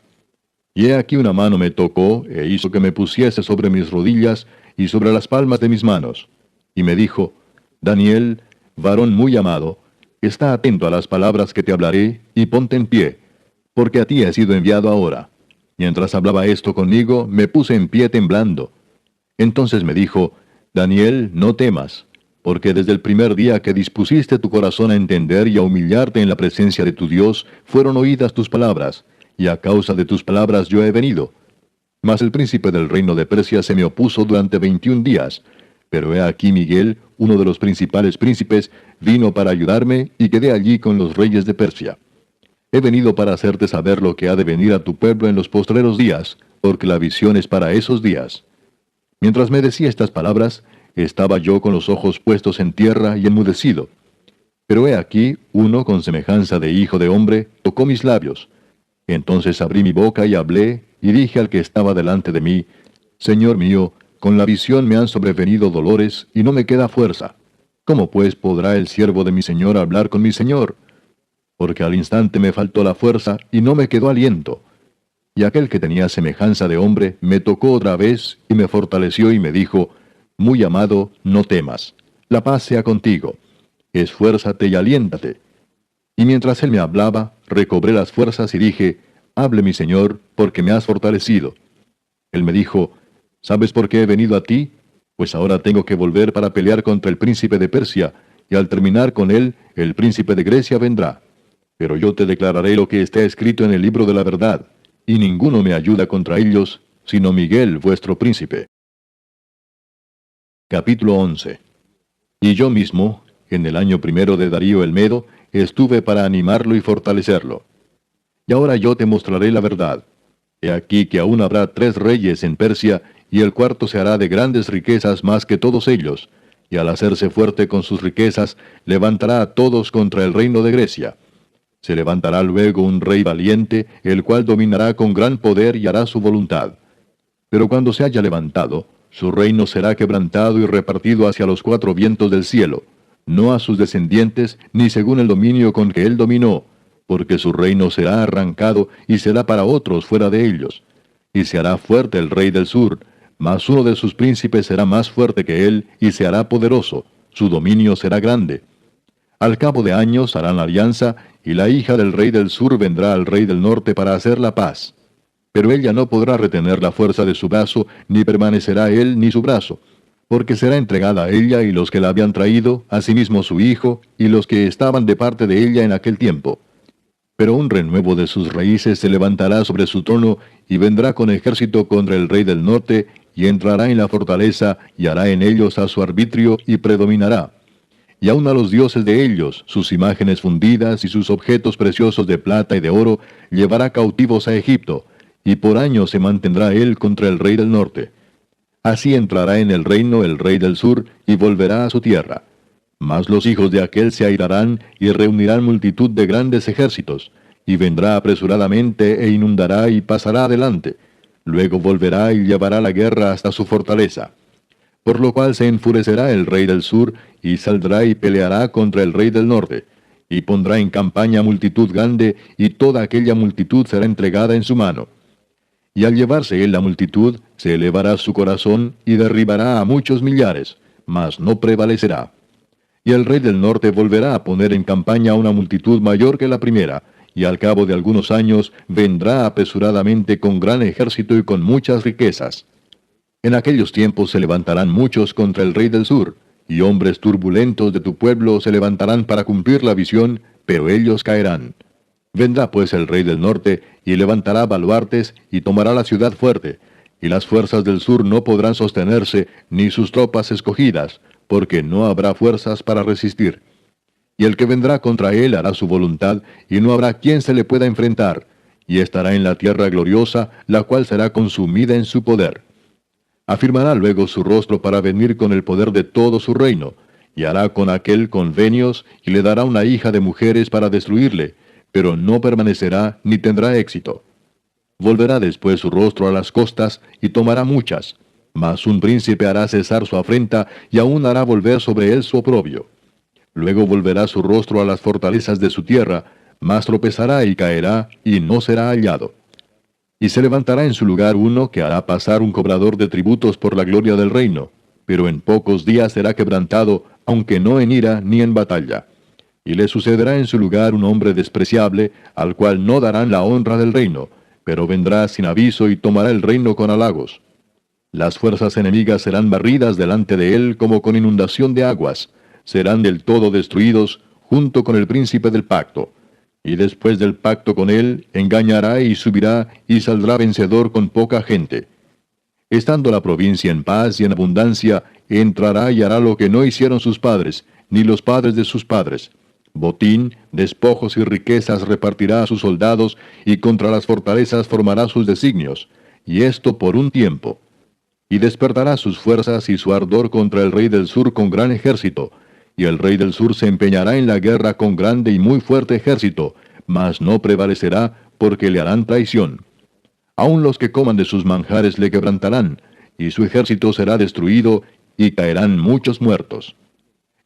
Y he aquí una mano me tocó, e hizo que me pusiese sobre mis rodillas, y sobre las palmas de mis manos. Y me dijo, Daniel, varón muy amado, está atento a las palabras que te hablaré, y ponte en pie, porque a ti he sido enviado ahora. Mientras hablaba esto conmigo, me puse en pie temblando. Entonces me dijo, Daniel, no temas, porque desde el primer día que dispusiste tu corazón a entender y a humillarte en la presencia de tu Dios, fueron oídas tus palabras, y a causa de tus palabras yo he venido. Mas el príncipe del reino de Persia se me opuso durante 21 días, pero he aquí Miguel, uno de los principales príncipes, vino para ayudarme, y quedé allí con los reyes de Persia. He venido para hacerte saber lo que ha de venir a tu pueblo en los postreros días, porque la visión es para esos días. Mientras me decía estas palabras, estaba yo con los ojos puestos en tierra y enmudecido. Pero he aquí, uno con semejanza de hijo de hombre, tocó mis labios. Entonces abrí mi boca y hablé, y dije al que estaba delante de mí, Señor mío, con la visión me han sobrevenido dolores, y no me queda fuerza. ¿Cómo pues podrá el siervo de mi Señor hablar con mi Señor? Porque al instante me faltó la fuerza, y no me quedó aliento. Y aquel que tenía semejanza de hombre me tocó otra vez, y me fortaleció y me dijo, Muy amado, no temas, la paz sea contigo. esfuérzate y aliéntate. Y mientras él me hablaba, recobré las fuerzas y dije, hable mi señor, porque me has fortalecido. Él me dijo, ¿sabes por qué he venido a ti? Pues ahora tengo que volver para pelear contra el príncipe de Persia, y al terminar con él, el príncipe de Grecia vendrá. Pero yo te declararé lo que está escrito en el libro de la verdad, y ninguno me ayuda contra ellos, sino Miguel, vuestro príncipe. Capítulo 11. Y yo mismo, en el año primero de Darío el Medo, estuve para animarlo y fortalecerlo. Y ahora yo te mostraré la verdad. He aquí que aún habrá 3 reyes en Persia, y el cuarto se hará de grandes riquezas más que todos ellos, y al hacerse fuerte con sus riquezas, levantará a todos contra el reino de Grecia. Se levantará luego un rey valiente, el cual dominará con gran poder y hará su voluntad. Pero cuando se haya levantado, su reino será quebrantado y repartido hacia los 4 vientos del cielo, no a sus descendientes, ni según el dominio con que él dominó, porque su reino será arrancado y será para otros fuera de ellos. Y se hará fuerte el rey del sur, mas uno de sus príncipes será más fuerte que él, y se hará poderoso, su dominio será grande. Al cabo de años harán alianza, y la hija del rey del sur vendrá al rey del norte para hacer la paz. Pero ella no podrá retener la fuerza de su brazo, ni permanecerá él ni su brazo, porque será entregada a ella y los que la habían traído, asimismo su hijo, y los que estaban de parte de ella en aquel tiempo. Pero un renuevo de sus raíces se levantará sobre su trono, y vendrá con ejército contra el rey del norte, y entrará en la fortaleza, y hará en ellos a su arbitrio, y predominará. Y aun a los dioses de ellos, sus imágenes fundidas y sus objetos preciosos de plata y de oro, llevará cautivos a Egipto, y por años se mantendrá él contra el rey del norte. Así entrará en el reino el rey del sur, y volverá a su tierra. Mas los hijos de aquel se airarán, y reunirán multitud de grandes ejércitos, y vendrá apresuradamente, e inundará y pasará adelante. Luego volverá y llevará la guerra hasta su fortaleza. Por lo cual se enfurecerá el rey del sur, y saldrá y peleará contra el rey del norte, y pondrá en campaña multitud grande, y toda aquella multitud será entregada en su mano. Y al llevarse él la multitud, se elevará su corazón, y derribará a muchos millares, mas no prevalecerá. Y el rey del norte volverá a poner en campaña una multitud mayor que la primera, y al cabo de algunos años vendrá apresuradamente con gran ejército y con muchas riquezas. En aquellos tiempos se levantarán muchos contra el rey del sur, y hombres turbulentos de tu pueblo se levantarán para cumplir la visión, pero ellos caerán. Vendrá pues el rey del norte, y levantará baluartes, y tomará la ciudad fuerte, y las fuerzas del sur no podrán sostenerse, ni sus tropas escogidas, porque no habrá fuerzas para resistir. Y el que vendrá contra él hará su voluntad, y no habrá quien se le pueda enfrentar, y estará en la tierra gloriosa, la cual será consumida en su poder. Afirmará luego su rostro para venir con el poder de todo su reino, y hará con aquel convenios, y le dará una hija de mujeres para destruirle, pero no permanecerá ni tendrá éxito. Volverá después su rostro a las costas, y tomará muchas, mas un príncipe hará cesar su afrenta, y aún hará volver sobre él su oprobio. Luego volverá su rostro a las fortalezas de su tierra, mas tropezará y caerá, y no será hallado. Y se levantará en su lugar uno que hará pasar un cobrador de tributos por la gloria del reino, pero en pocos días será quebrantado, aunque no en ira ni en batalla. Y le sucederá en su lugar un hombre despreciable, al cual no darán la honra del reino, pero vendrá sin aviso y tomará el reino con halagos. Las fuerzas enemigas serán barridas delante de él como con inundación de aguas, serán del todo destruidos, junto con el príncipe del pacto. Y después del pacto con él, engañará y subirá, y saldrá vencedor con poca gente. Estando la provincia en paz y en abundancia, entrará y hará lo que no hicieron sus padres, ni los padres de sus padres. Botín, despojos y riquezas repartirá a sus soldados, y contra las fortalezas formará sus designios, y esto por un tiempo. Y despertará sus fuerzas y su ardor contra el rey del sur con gran ejército, y el rey del sur se empeñará en la guerra con grande y muy fuerte ejército, mas no prevalecerá, porque le harán traición. Aun los que coman de sus manjares le quebrantarán, y su ejército será destruido, y caerán muchos muertos.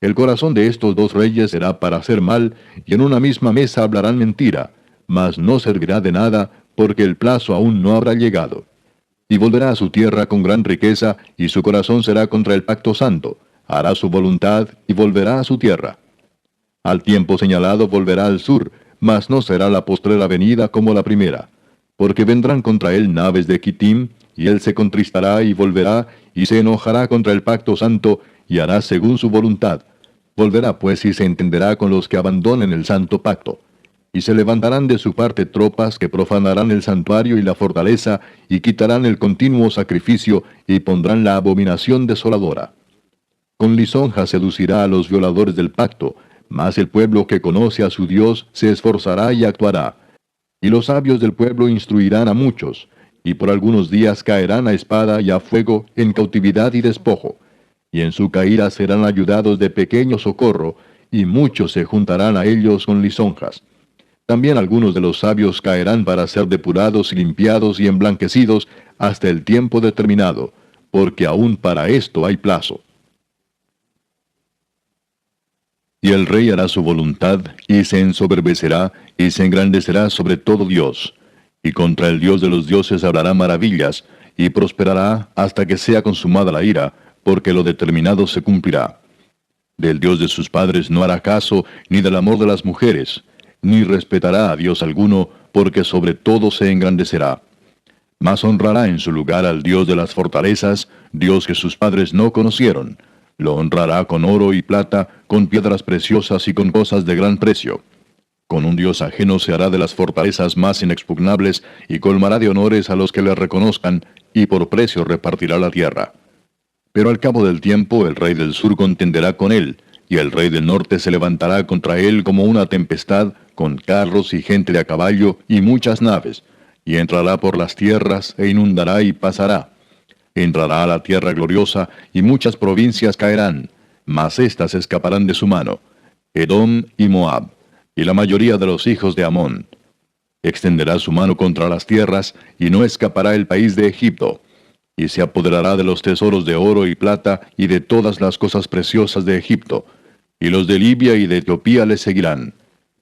El corazón de estos 2 reyes será para hacer mal, y en una misma mesa hablarán mentira, mas no servirá de nada, porque el plazo aún no habrá llegado. Y volverá a su tierra con gran riqueza, y su corazón será contra el pacto santo, hará su voluntad, y volverá a su tierra. Al tiempo señalado volverá al sur, mas no será la postrera venida como la primera. Porque vendrán contra él naves de Quitim, y él se contristará y volverá, y se enojará contra el pacto santo, y hará según su voluntad. Volverá pues y se entenderá con los que abandonen el santo pacto. Y se levantarán de su parte tropas que profanarán el santuario y la fortaleza, y quitarán el continuo sacrificio, y pondrán la abominación desoladora. Con lisonja seducirá a los violadores del pacto, mas el pueblo que conoce a su Dios se esforzará y actuará. Y los sabios del pueblo instruirán a muchos, y por algunos días caerán a espada y a fuego, en cautividad y despojo. Y en su caída serán ayudados de pequeño socorro, y muchos se juntarán a ellos con lisonjas. También algunos de los sabios caerán para ser depurados y limpiados y emblanquecidos hasta el tiempo determinado, porque aún para esto hay plazo. Y el rey hará su voluntad, y se ensoberbecerá, y se engrandecerá sobre todo Dios. Y contra el Dios de los dioses hablará maravillas, y prosperará hasta que sea consumada la ira, porque lo determinado se cumplirá. Del Dios de sus padres no hará caso, ni del amor de las mujeres, ni respetará a Dios alguno, porque sobre todo se engrandecerá. Mas honrará en su lugar al Dios de las fortalezas, Dios que sus padres no conocieron. Lo honrará con oro y plata, con piedras preciosas y con cosas de gran precio. Con un Dios ajeno se hará de las fortalezas más inexpugnables, y colmará de honores a los que le reconozcan, y por precio repartirá la tierra. Pero al cabo del tiempo el rey del sur contenderá con él, y el rey del norte se levantará contra él como una tempestad, con carros y gente de a caballo y muchas naves, y entrará por las tierras e inundará y pasará. Entrará a la tierra gloriosa, y muchas provincias caerán, mas éstas escaparán de su mano, Edom y Moab, y la mayoría de los hijos de Amón. Extenderá su mano contra las tierras, y no escapará el país de Egipto. Y se apoderará de los tesoros de oro y plata, y de todas las cosas preciosas de Egipto. Y los de Libia y de Etiopía le seguirán.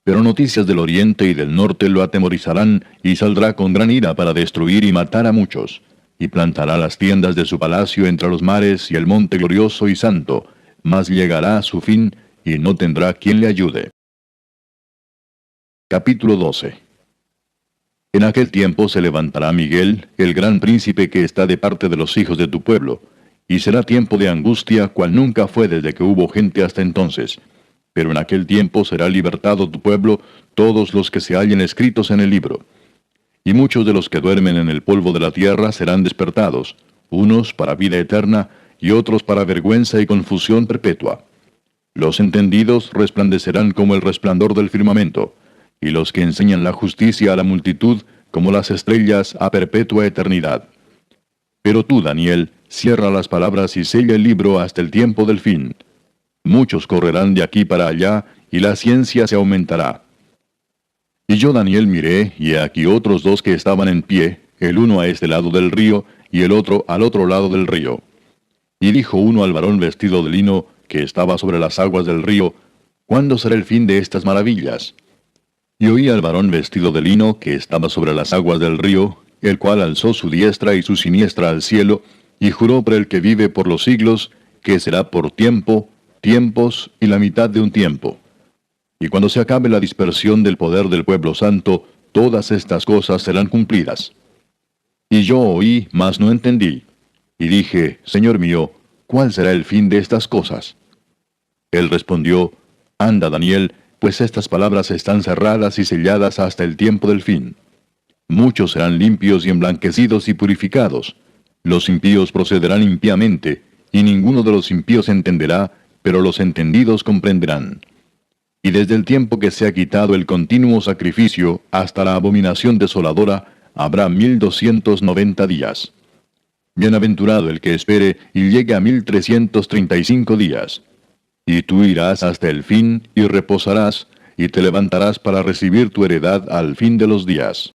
Pero noticias del oriente y del norte lo atemorizarán, y saldrá con gran ira para destruir y matar a muchos. Y plantará las tiendas de su palacio entre los mares y el monte glorioso y santo, mas llegará a su fin, y no tendrá quien le ayude. Capítulo 12. En aquel tiempo se levantará Miguel, el gran príncipe que está de parte de los hijos de tu pueblo, y será tiempo de angustia cual nunca fue desde que hubo gente hasta entonces. Pero en aquel tiempo será libertado tu pueblo, todos los que se hallen escritos en el libro. Y muchos de los que duermen en el polvo de la tierra serán despertados, unos para vida eterna, y otros para vergüenza y confusión perpetua. Los entendidos resplandecerán como el resplandor del firmamento, y los que enseñan la justicia a la multitud como las estrellas a perpetua eternidad. Pero tú, Daniel, cierra las palabras y sella el libro hasta el tiempo del fin. Muchos correrán de aquí para allá, y la ciencia se aumentará. Y yo, Daniel, miré, y he aquí otros dos que estaban en pie, el uno a este lado del río, y el otro al otro lado del río. Y dijo uno al varón vestido de lino, que estaba sobre las aguas del río, ¿cuándo será el fin de estas maravillas? Y oí al varón vestido de lino, que estaba sobre las aguas del río, el cual alzó su diestra y su siniestra al cielo, y juró por el que vive por los siglos, que será por tiempo, tiempos y la mitad de un tiempo. Y cuando se acabe la dispersión del poder del pueblo santo, todas estas cosas serán cumplidas. Y yo oí, mas no entendí. Y dije, Señor mío, ¿cuál será el fin de estas cosas? Él respondió, Anda, Daniel, pues estas palabras están cerradas y selladas hasta el tiempo del fin. Muchos serán limpios y emblanquecidos y purificados. Los impíos procederán impíamente, y ninguno de los impíos entenderá, pero los entendidos comprenderán. Y desde el tiempo que se ha quitado el continuo sacrificio hasta la abominación desoladora, habrá 1290 días. Bienaventurado el que espere y llegue a 1335 días. Y tú irás hasta el fin y reposarás, y te levantarás para recibir tu heredad al fin de los días.